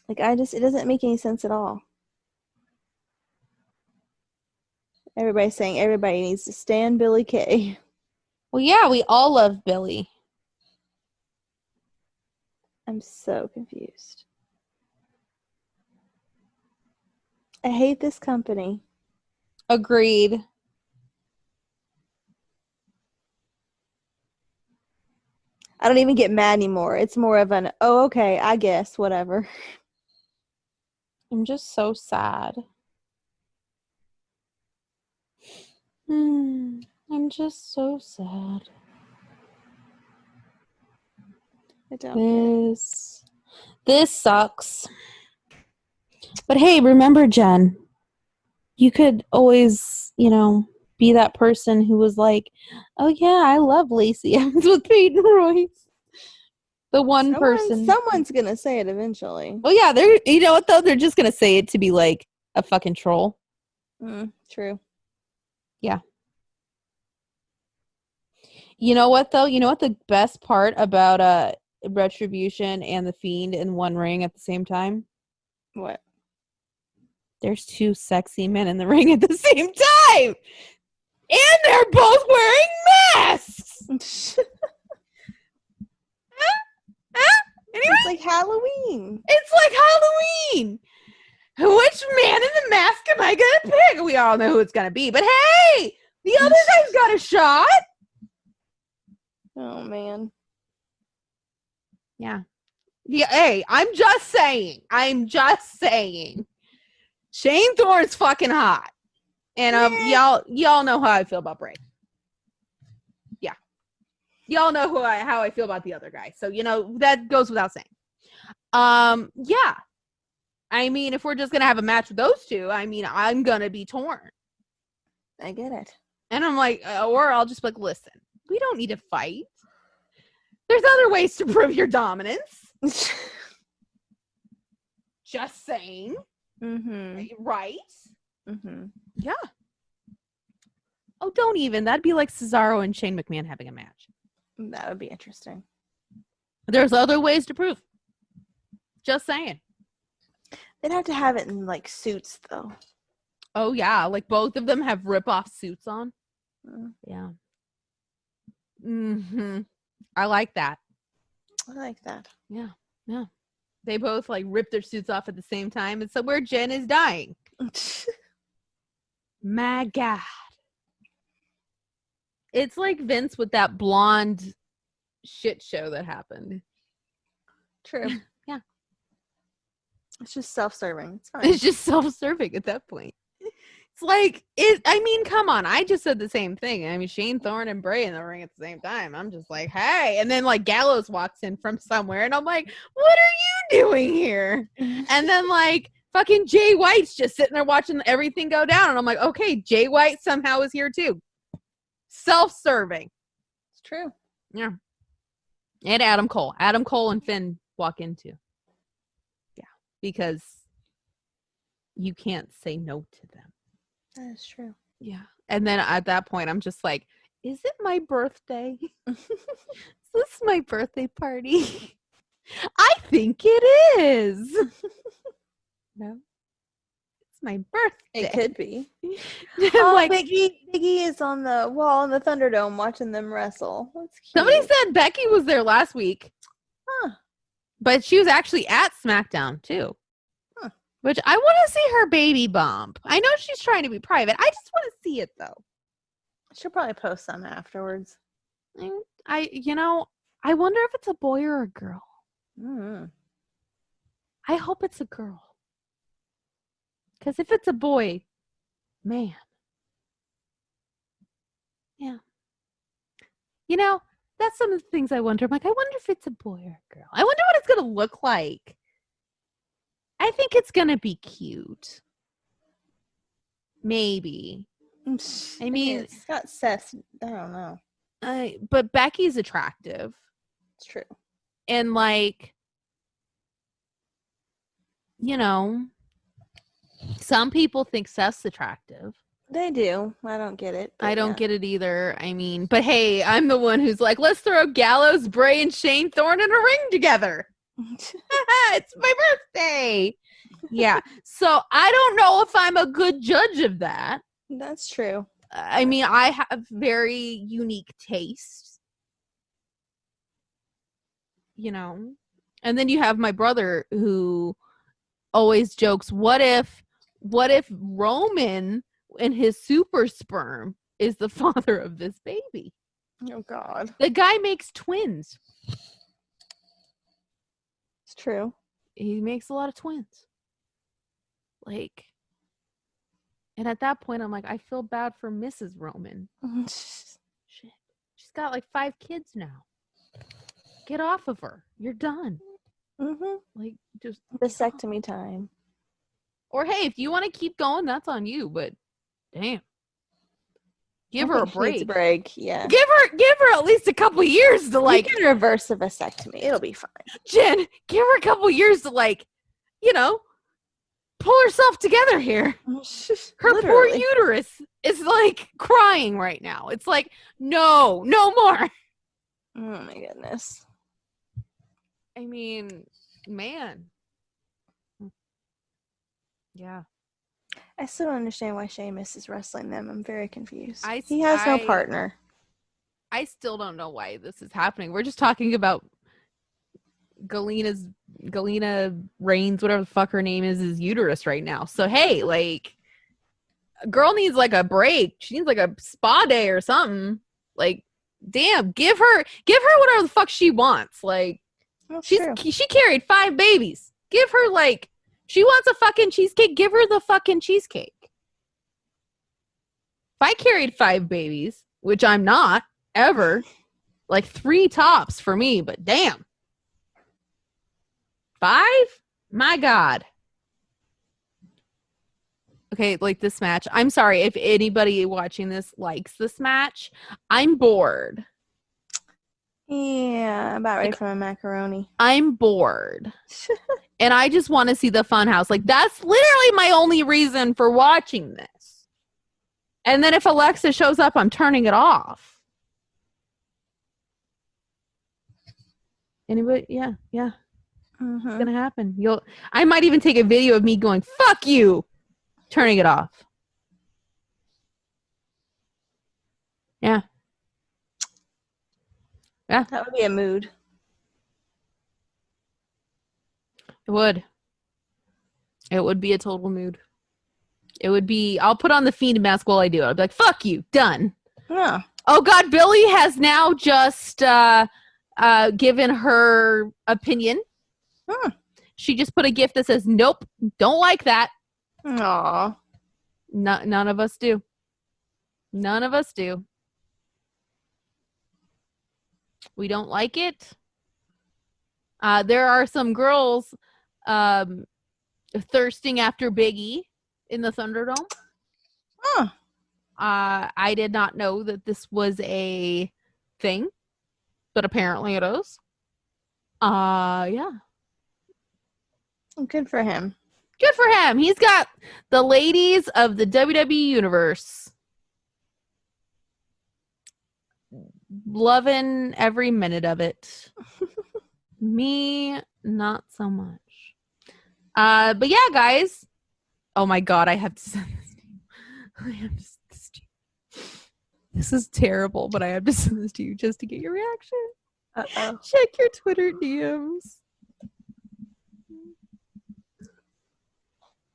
Like, it doesn't make any sense at all. Everybody's saying everybody needs to stand Billy Kay. Well, yeah, we all love Billy. I'm so confused. I hate this company. Agreed. I don't even get mad anymore. It's more of an, oh, okay, I guess, whatever. I'm just so sad. I'm just so sad. I don't get it. This sucks. But hey, remember, Jen, you could always, be that person who was like, oh yeah, I love Lacey Evans with Peyton Royce. The one person. Someone's going to say it eventually. Well, yeah, you know what, though? They're just going to say it to be like a fucking troll. True. Yeah. You know what, though? You know what the best part about Retribution and The Fiend in one ring at the same time? What? There's two sexy men in the ring at the same time! And they're both wearing masks! Anyway? It's like Halloween. It's like Halloween! Which man in the mask am I gonna pick? We all know who it's gonna be, but hey! The other guy's got a shot! Oh, man. Yeah. Hey, I'm just saying. Shane Thorne's fucking hot. And y'all know how I feel about Bray. Yeah. Y'all know how I feel about the other guy. So, that goes without saying. Yeah. I mean, if we're just going to have a match with those two, I'm going to be torn. I get it. And I'm like, or I'll just be like, listen, we don't need to fight. There's other ways to prove your dominance. Just saying. Mm-hmm. Right? Mm-hmm. Yeah. Oh, don't even. That'd be like Cesaro and Shane McMahon having a match. That would be interesting. There's other ways to prove. Just saying. They'd have to have it in, like, suits, though. Oh, yeah. Like, both of them have rip-off suits on. Yeah. I like that. I like that. Yeah. Yeah. They both, like, rip their suits off at the same time. And somewhere Jen is dying. My God. It's like Vince with that blonde shit show that happened. True. Yeah. It's just self-serving. It's fine. It's just self-serving at that point. It's like, come on. I just said the same thing. Shane Thorne and Bray in the ring at the same time. I'm just like, hey. And then, like, Gallows walks in from somewhere. And I'm like, what are you doing here? And then, like, fucking Jay White's just sitting there watching everything go down. And I'm like, okay, Jay White somehow is here too. Self-serving. It's true. Yeah. And Adam Cole. Adam Cole and Finn walk in too. Yeah. Because you can't say no to them. That is true. Yeah. And then at that point, I'm just like, is it my birthday? Is this my birthday party? I think it is. No, it's my birthday. It could be. I'm Oh, like, Biggie is on the wall in the Thunderdome watching them wrestle. That's cute. somebody said Becky was there last week. Huh. But she was actually at Smackdown too. Huh. Which I want to see her baby bump. I know she's trying to be private. I just want to see it though. She'll probably post some afterwards. I wonder if it's a boy or a girl. Mm. I hope it's a girl. Because if it's a boy, man. Yeah. That's some of the things I wonder. I'm like, I wonder if it's a boy or a girl. I wonder what it's going to look like. I think it's going to be cute. Maybe. I mean, it's got Seth. I don't know. but Becky's attractive. It's true. And some people think Seth's attractive. They do. I don't get it. I don't get it either. I mean, but hey, I'm the one who's like, let's throw Gallows, Bray, and Shane Thorne in a ring together. It's my birthday. Yeah. So I don't know if I'm a good judge of that. That's true. I mean, I have very unique tastes. And then you have my brother who always jokes, what if Roman and his super sperm is the father of this baby? Oh God. The guy makes twins. It's true. He makes a lot of twins. And at that point I'm like, I feel bad for Mrs. Roman. Shit. She's got 5 kids now. Get off of her. You're done. Mm-hmm. Just Vasectomy time. Or hey, if you want to keep going, that's on you, but damn. Give her a break. Yeah. Give her at least a couple years to You can reverse a vasectomy. It'll be fine. Jen, give her a couple years to pull herself together here. Her poor uterus is crying right now. It's no more. Oh my goodness. I mean, man. Yeah. I still don't understand why Sheamus is wrestling them. I'm very confused. He He has no partner. I still don't know why this is happening. We're just talking about Galina Reigns, whatever the fuck her name is, his uterus right now. So hey, a girl needs a break. She needs a spa day or something. Damn, give her whatever the fuck she wants. She carried 5 babies. Give her she wants a fucking cheesecake. Give her the fucking cheesecake. If I carried 5 babies, which I'm not ever, 3 tops for me, but damn. 5? My God. Okay, this match. I'm sorry if anybody watching this likes this match. I'm bored. Yeah, about ready for my macaroni. I'm bored. And I just want to see the Funhouse. That's literally my only reason for watching this. And then if Alexa shows up, I'm turning it off. Anybody? Yeah. Mm-hmm. It's gonna happen. I might even take a video of me going, fuck you, turning it off. Yeah. That would be a mood. It would be a total mood. It would be, I'll put on the Fiend mask while I do it. I'll be like, fuck you, done. Yeah. Oh God, Billy has now just given her opinion. She just put a gift that says, nope, don't like that. Aww. None of us do. None of us do. We don't like it. There are some girls thirsting after Biggie in the Thunderdome. Huh. I did not know that this was a thing, but apparently it is. Yeah. Good for him. Good for him. He's got the ladies of the WWE Universe loving every minute of it. Me, not so much. But yeah, guys, Oh my god, I have to send this to you. I have to send this to you. This is terrible, but I have to send this to you just to get your reaction. Uh-oh. Check your Twitter DMs.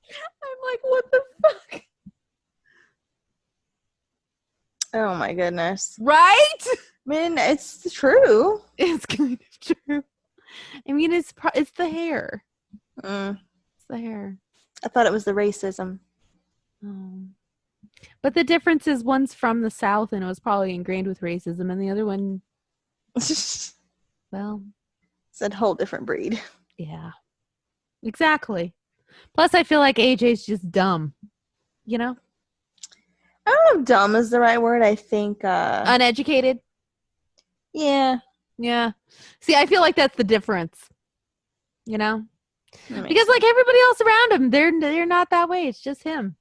I'm like, what the fuck? Oh my goodness. Right? I mean, it's true. It's kind of true. I mean, it's the hair. Mm. It's the hair. I thought it was the racism. Oh. But the difference is one's from the South and it was probably ingrained with racism, and the other one, It's well, a whole different breed. yeah. Exactly. Plus, I feel like AJ's just dumb. You know? I don't know if dumb is the right word. I think, Uneducated. yeah. Yeah. See, I feel like that's the difference. You know? That makes Because like sense. everybody else around him, they're not that way. It's just him.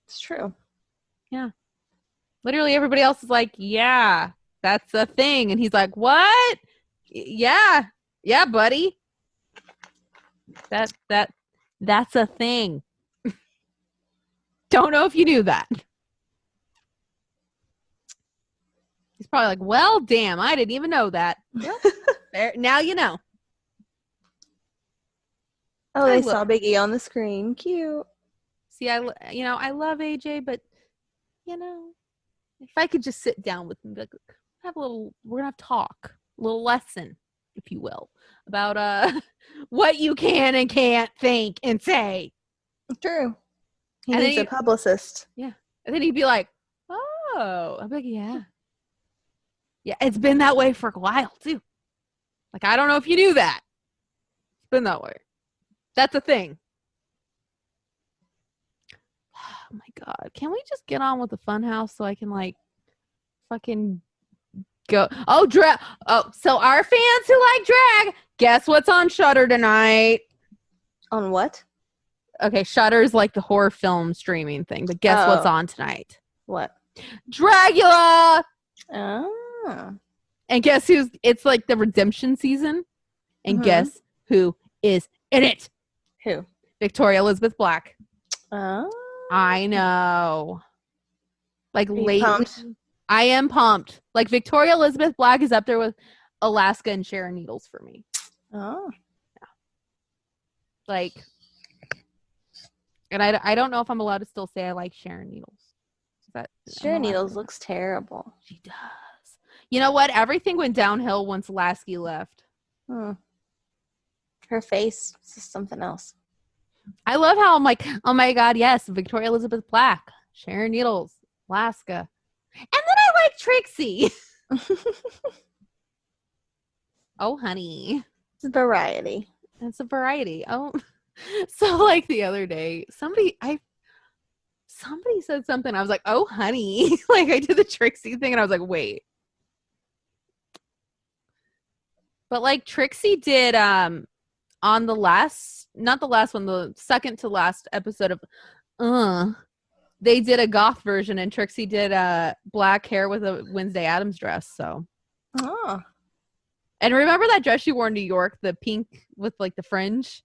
It's true. Literally everybody else is like, yeah, that's a thing. And he's like, what? Yeah. Yeah, buddy. That's a thing. Don't know if you knew that. He's probably like, well, damn, I didn't even know that. Yep. There, now you know. Oh, they saw Big E on the screen. Cute. See, I love AJ, but you know, if I could just sit down with him, like, we're gonna have talk, a little lesson, if you will, about what you can and can't think and say. True. He And needs then a publicist. And then he'd be like, oh, I'm like, yeah. Yeah, it's been that way for a while, too. Like, I don't know if you knew that. It's been that way. That's a thing. Oh, my God. Can we just get on with the fun house so I can, like, fucking go? Oh, so our fans who like drag, guess what's on Shudder tonight? On what? Okay, Shudder's like the horror film streaming thing, but guess what's on tonight? What? Dragula! Oh. And guess it's like the redemption season. And guess who is in it? Who? Victoria Elizabeth Black. Oh. I know. Like lately. Pumped? I am pumped. Like Victoria Elizabeth Black is up there with Alaska and Sharon Needles for me. Oh. Yeah. Like, and I don't know if I'm allowed to still say I like Sharon Needles. Sharon Needles looks terrible. She does. You know what? Everything went downhill once Lasky left. Her face is just something else. I love how I'm like, oh my God, yes, Victoria Elizabeth Black, Sharon Needles, Alaska. And then I like Trixie. Oh, honey. It's variety. It's a variety. Oh, so like the other day, somebody said something. I was like, oh, honey. Like I did the Trixie thing and I was like, wait. But like Trixie did on the the second to last episode of they did a goth version and Trixie did black hair with a Wednesday Addams dress. So and remember that dress she wore in New York, the pink with like the fringe?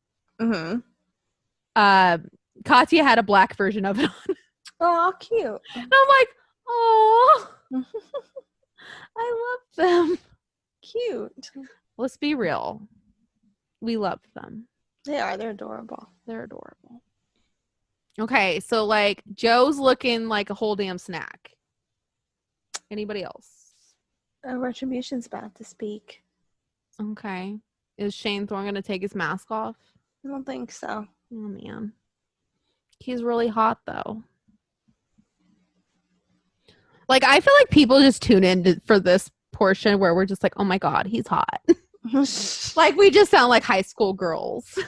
Katya had a black version of it on. Oh, cute. And I'm like, oh, I love them. Cute. Let's be real. We love them. They are. They're adorable. They're adorable. Okay, so like Joe's looking like a whole damn snack. Anybody else? Retribution's about to speak. Okay. Is Shane Thorne going to take his mask off? I don't think so. Oh, man. He's really hot, though. Like, I feel like people just tune in for this portion where we're just like, oh, my God, he's hot. Like, we just sound like high school girls.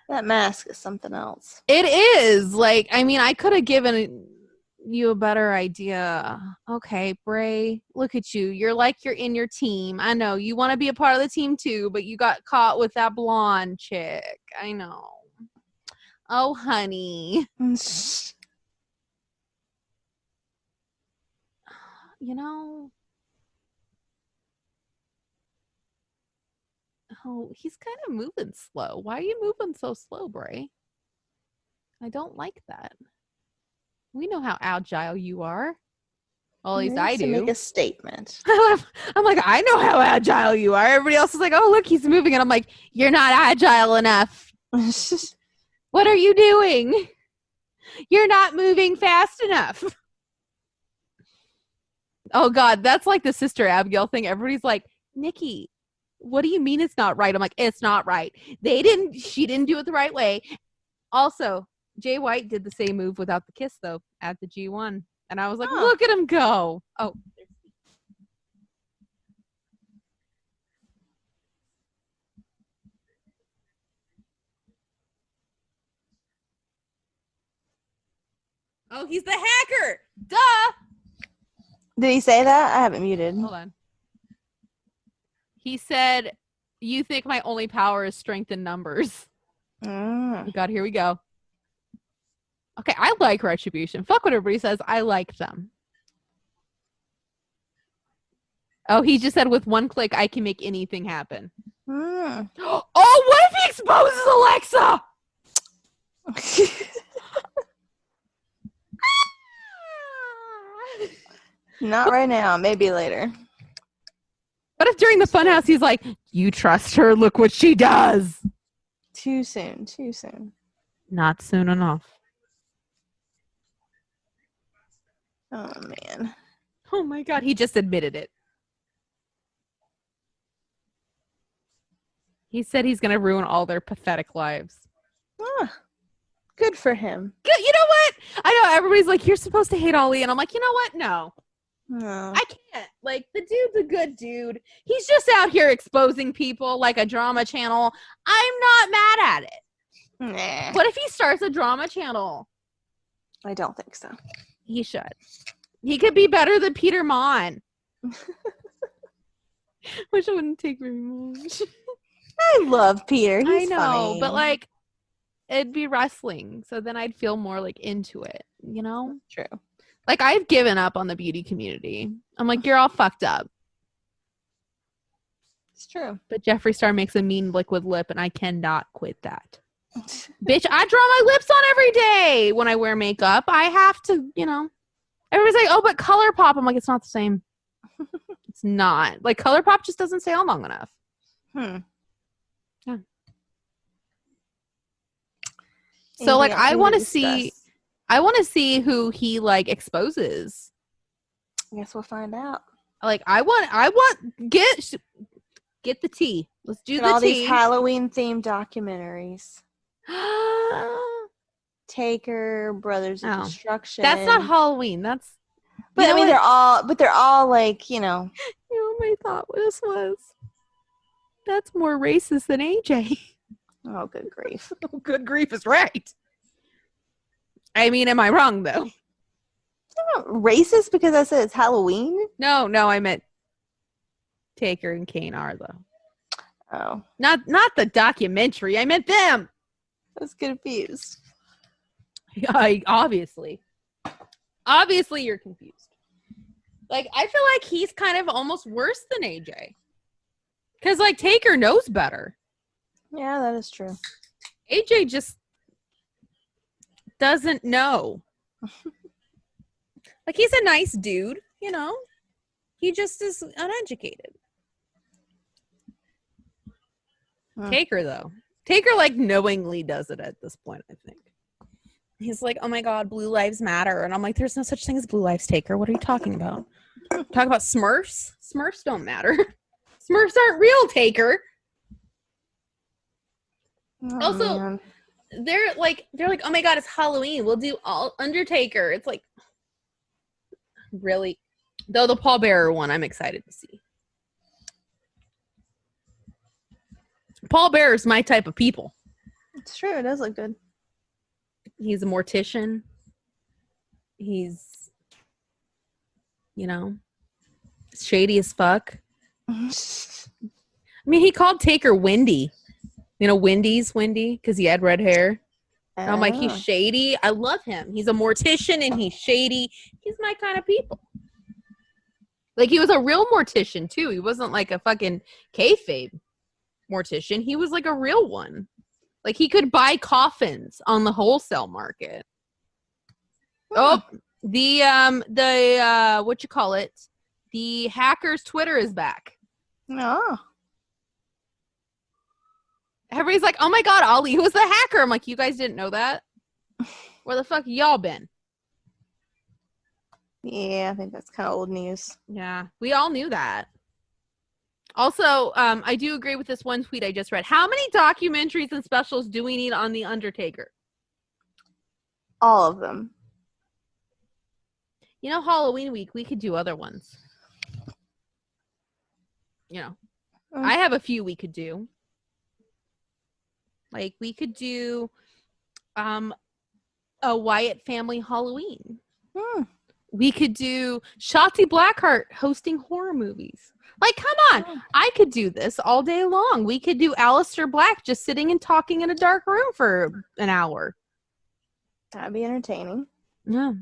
That mask is something else. It is. Like, I mean, I could have given you a better idea. Okay, Bray, look at you. You're in your team. I know. You want to be a part of the team, too, but you got caught with that blonde chick. I know. Oh, honey. You know. Oh, he's kind of moving slow. Why are you moving so slow, Bray? I don't like that. We know how agile you are. Well, at least He I needs to do. make a statement. I'm like, I know how agile you are. Everybody else is like, oh, look, he's moving. And I'm like, you're not agile enough. What are you doing? You're not moving fast enough. Oh, God, that's like the Sister Abigail thing. Everybody's like, Nikki, what do you mean it's not right? I'm like, it's not right. She didn't do it the right way. Also, Jay White did the same move without the kiss, though, at the G1. And I was like, look at him go. Oh. Oh, he's the hacker. Duh. Did he say that? I haven't muted. Hold on. He said, you think my only power is strength in numbers. Oh, God, here we go. Okay, I like Retribution. Fuck what everybody says. I like them. Oh, he just said with one click, I can make anything happen. Oh, what if he exposes Alexa? Not right now. Maybe later. What if during the funhouse he's like, you trust her? Look what she does. Too soon. Too soon. Not soon enough. Oh, man. Oh, my God. He just admitted it. He said he's going to ruin all their pathetic lives. Good for him. Good. You know what? I know everybody's like, you're supposed to hate Ali. And I'm like, you know what? No. I can't. Like, the dude's a good dude. He's just out here exposing people like a drama channel. I'm not mad at it. Nah. What if he starts a drama channel? I don't think so. He should. He could be better than Peter Mon. Which wouldn't take very much. I love Peter. I He's know, funny. but like, it'd be wrestling, so then I'd feel more like into it, you know? True. Like, I've given up on the beauty community. I'm like, you're all fucked up. It's true. But Jeffree Star makes a mean liquid lip, and I cannot quit that. Bitch, I draw my lips on every day when I wear makeup. I have to, you know. Everybody's like, oh, but ColourPop. I'm like, it's not the same. It's not. Like, ColourPop just doesn't stay on long enough. Yeah. So, like, I want to see who he, like, exposes. I guess we'll find out. Like, I want, get the tea. Let's do all the tea. These Halloween-themed documentaries. Taker, Brothers of Destruction. That's not Halloween. That's. But I mean, they're all like, you know. You know what my thought this was? That's more racist than AJ. Oh, good grief. Oh, good grief is right. I mean, am I wrong, though? I'm not racist because I said it's Halloween? No, I meant Taker and Kane are, though. Oh. Not the documentary. I meant them. I was confused. Obviously you're confused. Like, I feel like he's kind of almost worse than AJ. Because, like, Taker knows better. Yeah, that is true. AJ just doesn't know. Like, he's a nice dude, you know? He just is uneducated. Taker, though. Taker, like, knowingly does it at this point, I think. He's like, oh, my God, Blue Lives Matter. And I'm like, there's no such thing as Blue Lives, Taker. What are you talking about? Talk about Smurfs? Smurfs don't matter. Smurfs aren't real, Taker. Oh, also, man. they're like, oh, my God, it's Halloween. We'll do all Undertaker. It's like, really? Though the Paul Bearer one, I'm excited to see. Paul Bearer's my type of people. It's true. It does look good. He's a mortician. He's, you know, shady as fuck. I mean, he called Taker Wendy. You know, Wendy's Wendy because he had red hair. And I'm like, he's shady. I love him. He's a mortician and he's shady. He's my kind of people. Like, he was a real mortician, too. He wasn't like a fucking kayfabe mortician. He was like a real one. Like he could buy coffins on the wholesale market. Hmm. Oh, the what you call it? The hacker's Twitter is back. No. Everybody's like, "Oh my god, Ollie, who was the hacker?" I'm like, "You guys didn't know that? Where the fuck y'all been?" Yeah, I think that's kind of old news. Yeah, we all knew that. Also, I do agree with this one tweet I just read. How many documentaries and specials do we need on The Undertaker? All of them. You know, Halloween week, we could do other ones. You know, I have a few we could do. Like, we could do a Wyatt family Halloween. We could do Shotzi Blackheart hosting horror movies. Like, come on. I could do this all day long. We could do Aleister Black just sitting and talking in a dark room for an hour. That'd be entertaining. Yeah.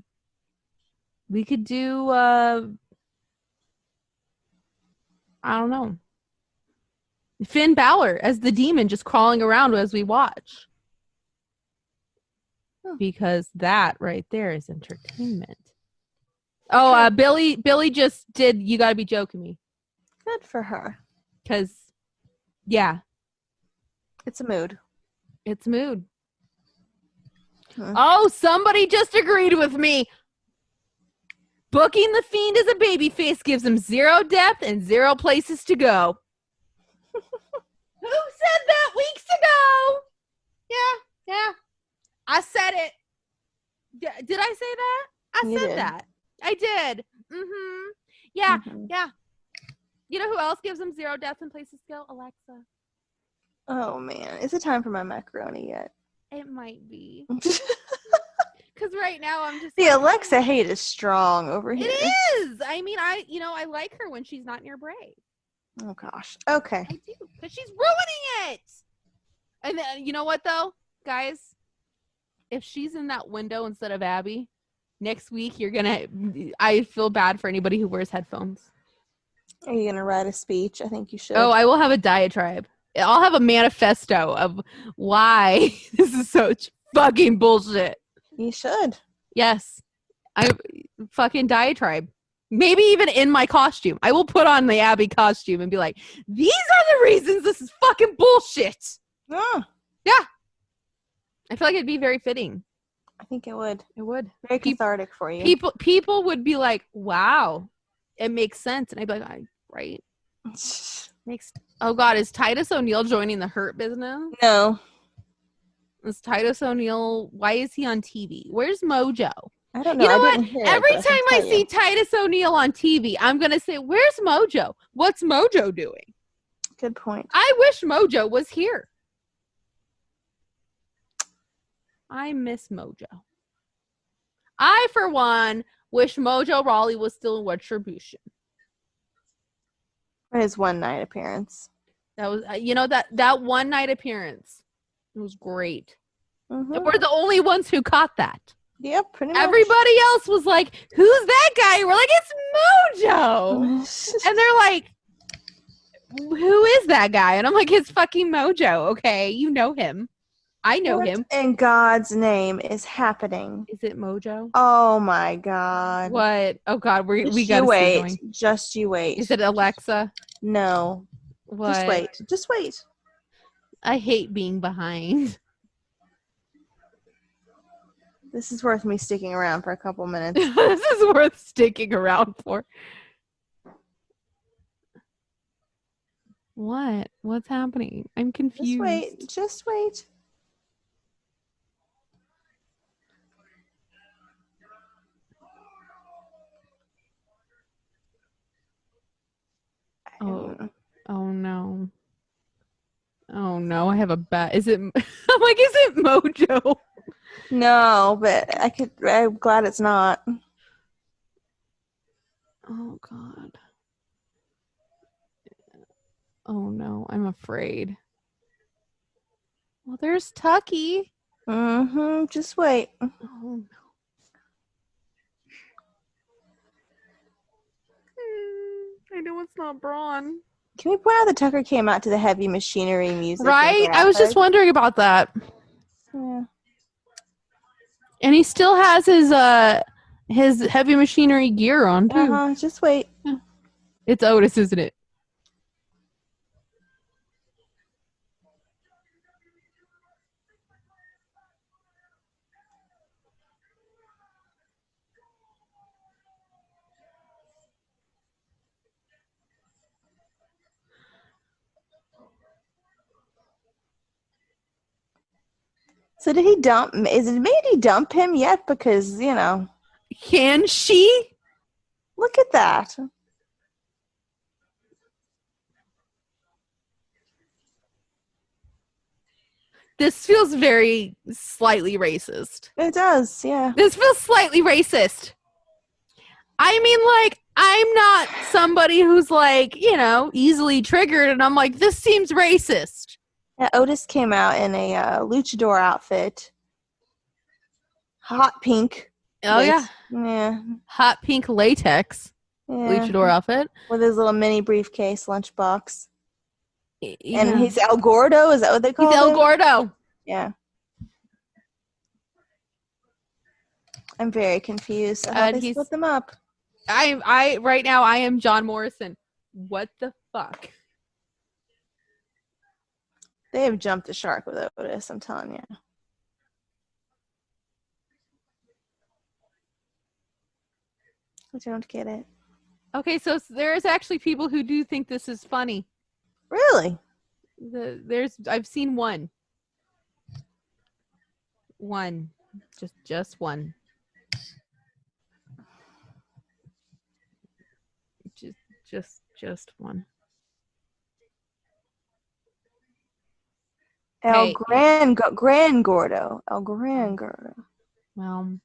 We could do, I don't know. Finn Balor as the demon just crawling around as we watch. Because that right there is entertainment. Oh, Billy just did You Gotta Be Joking Me. Good for her. Because, yeah. It's a mood. It's mood. Oh, somebody just agreed with me. Booking the Fiend as a babyface gives him 0 depth and 0 places to go. Who said that weeks ago? Yeah. I said it. Did I say that? I said that. I did. Mm-hmm. Yeah. You know who else gives him 0 depth and places to go? Alexa. Oh, man. Is it time for my macaroni yet? It might be. Because right now I'm just the Alexa hate is strong over here. It is. I mean, I like her when she's not near Bray. Oh gosh. Okay. I do, because she's ruining it. And then, you know what though, guys? If she's in that window instead of Abby, next week I feel bad for anybody who wears headphones. Are you gonna write a speech? I think you should. Oh, I will have a diatribe. I'll have a manifesto of why this is such fucking bullshit. You should. Yes. I fucking diatribe. Maybe even in my costume. I will put on the Abby costume and be like, these are the reasons this is fucking bullshit. Oh. Yeah. I feel like it'd be very fitting. I think it would. It would. Very cathartic for you. People would be like, wow, it makes sense. And I'd be like, right. Oh God, is Titus O'Neil joining the Hurt business? No. Is Titus O'Neil, why is he on TV? Where's Mojo? I don't know. You know what? Every time I see Titus O'Neil on TV, I'm going to say, where's Mojo? What's Mojo doing? Good point. I wish Mojo was here. I miss Mojo. I, for one, wish Mojo Rawley was still in Retribution. For his one night appearance. That was, that one night appearance. It was great. Mm-hmm. And we're the only ones who caught that. Yep, pretty much. Everybody else was like, who's that guy? We're like, it's Mojo. And they're like, who is that guy? And I'm like, it's fucking Mojo. Okay, you know him. I know him. In God's name is happening? Is it Mojo? Oh my God. What? Oh God, we gotta you wait. Going. Just you wait. Is it Alexa? No. What? Just wait. I hate being behind. This is worth me sticking around for a couple minutes. This is worth sticking around for. What? What's happening? I'm confused. Just wait. Oh no. Oh no, I have a bet. Is it I'm like, is it Mojo? No, but I'm glad it's not. Oh God. Oh no, I'm afraid. Well, there's Tucky. Mm-hmm. Just wait. Oh no. I know it's not Braun. Can we point out that Tucker came out to the heavy machinery music? Right? I was just wondering about that. Yeah. And he still has his heavy machinery gear on too. Just wait. It's Otis, isn't it? So did he dump? Did he dump him yet? Because Can she? look at that. This feels very slightly racist. It does, yeah. This feels slightly racist. I mean, like, I'm not somebody who's like, easily triggered, and I'm like, this seems racist. Yeah, Otis came out in a luchador outfit, hot pink. Oh yeah, hot pink latex luchador outfit with his little mini briefcase lunchbox. Yeah. And he's El Gordo. Is that what they call him? He's El Gordo. Yeah. I'm very confused. How they split them up? I right now I am John Morrison. What the fuck? They have jumped the shark with Otis, I'm telling you. I don't get it. Okay, so there's actually people who do think this is funny. Really? I've seen one. Just one. Just one. El Gran Gordo. El Gran Gordo. Well,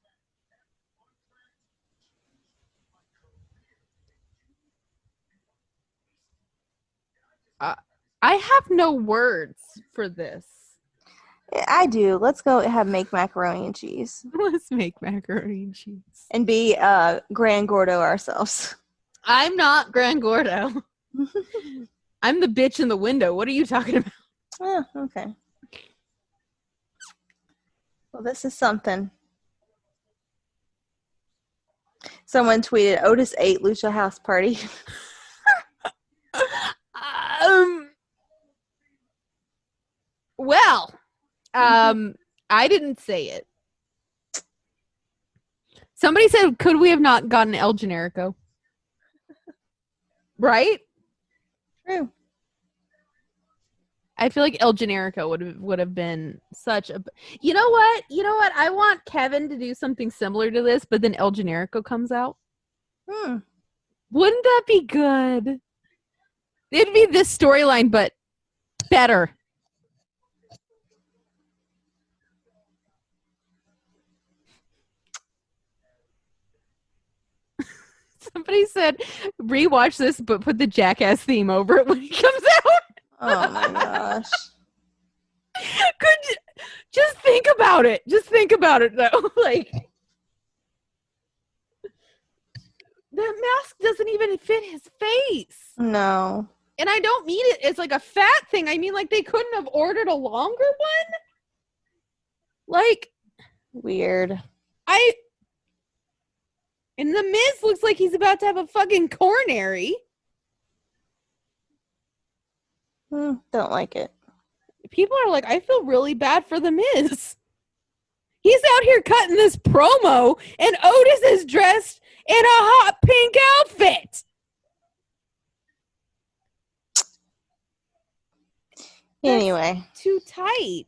I have no words for this. I do. Let's go make macaroni and cheese. Let's make macaroni and cheese. And be Gran Gordo ourselves. I'm not Gran Gordo. I'm the bitch in the window. What are you talking about? Oh, okay. Well, this is something. Someone tweeted, Otis ate Lucha House Party. Well, I didn't say it. Somebody said, could we have not gotten El Generico? Right? True. I feel like El Generico would have been such a... You know what? I want Kevin to do something similar to this, but then El Generico comes out. Wouldn't that be good? It'd be this storyline, but better. Somebody said, rewatch this, but put the Jackass theme over it when he comes out. Oh my gosh. Just think about it. Just think about it, though. Like, that mask doesn't even fit his face. No. And I don't mean it as like a fat thing. I mean, like, they couldn't have ordered a longer one? Like, weird. And the Miz looks like he's about to have a fucking coronary. Don't like it. People are like, I feel really bad for the Miz. He's out here cutting this promo, and Otis is dressed in a hot pink outfit. Anyway. That's too tight.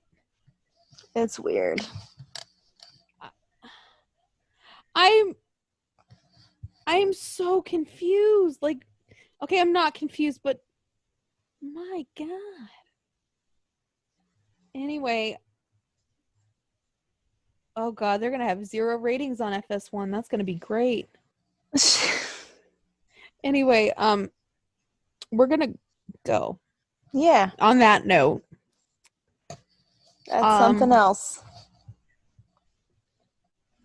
It's weird. I'm so confused. Like, okay, I'm not confused, but my God. Anyway. Oh God, they're gonna have 0 ratings on FS1. That's gonna be great. Anyway, we're gonna go. Yeah. On that note. That's something else.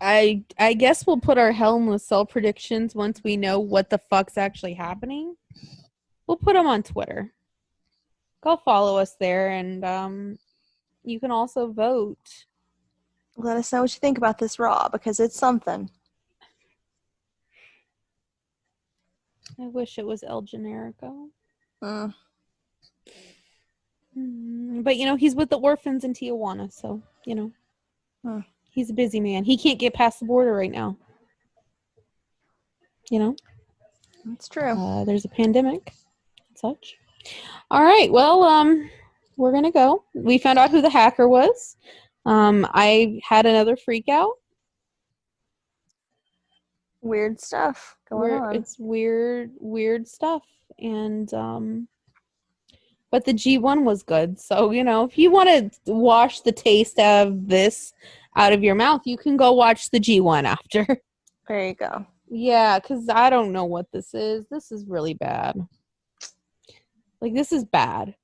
I guess we'll put our Hell in the Cell predictions once we know what the fuck's actually happening. We'll put them on Twitter. Go follow us there, and you can also vote. Let us know what you think about this Raw, because it's something. I wish it was El Generico. But, he's with the orphans in Tijuana, so, he's a busy man. He can't get past the border right now. It's true. There's a pandemic and such. All right, well, we're going to go. We found out who the hacker was. I had another freak out. Weird stuff going on. It's weird stuff. And, but the G1 was good. So, if you want to wash the taste of this out of your mouth, you can go watch the G1 after. There you go. Yeah, because I don't know what this is. This is really bad. This is bad.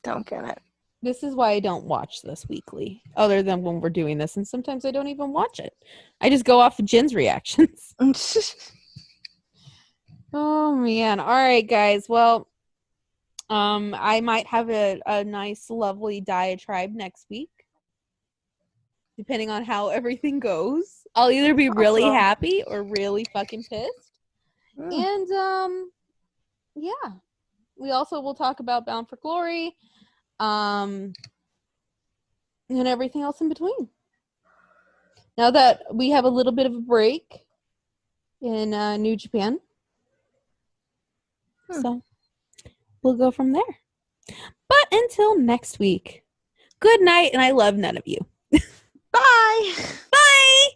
Don't get it. This is why I don't watch this weekly, other than when we're doing this. And sometimes I don't even watch it. I just go off of Jen's reactions. Oh, man. All right, guys. Well, I might have a nice, lovely diatribe next week, depending on how everything goes. I'll either be really happy or really fucking pissed. And, yeah. We also will talk about Bound for Glory, and everything else in between. Now that we have a little bit of a break in New Japan. So, we'll go from there. But until next week, good night, and I love none of you. Bye! Bye!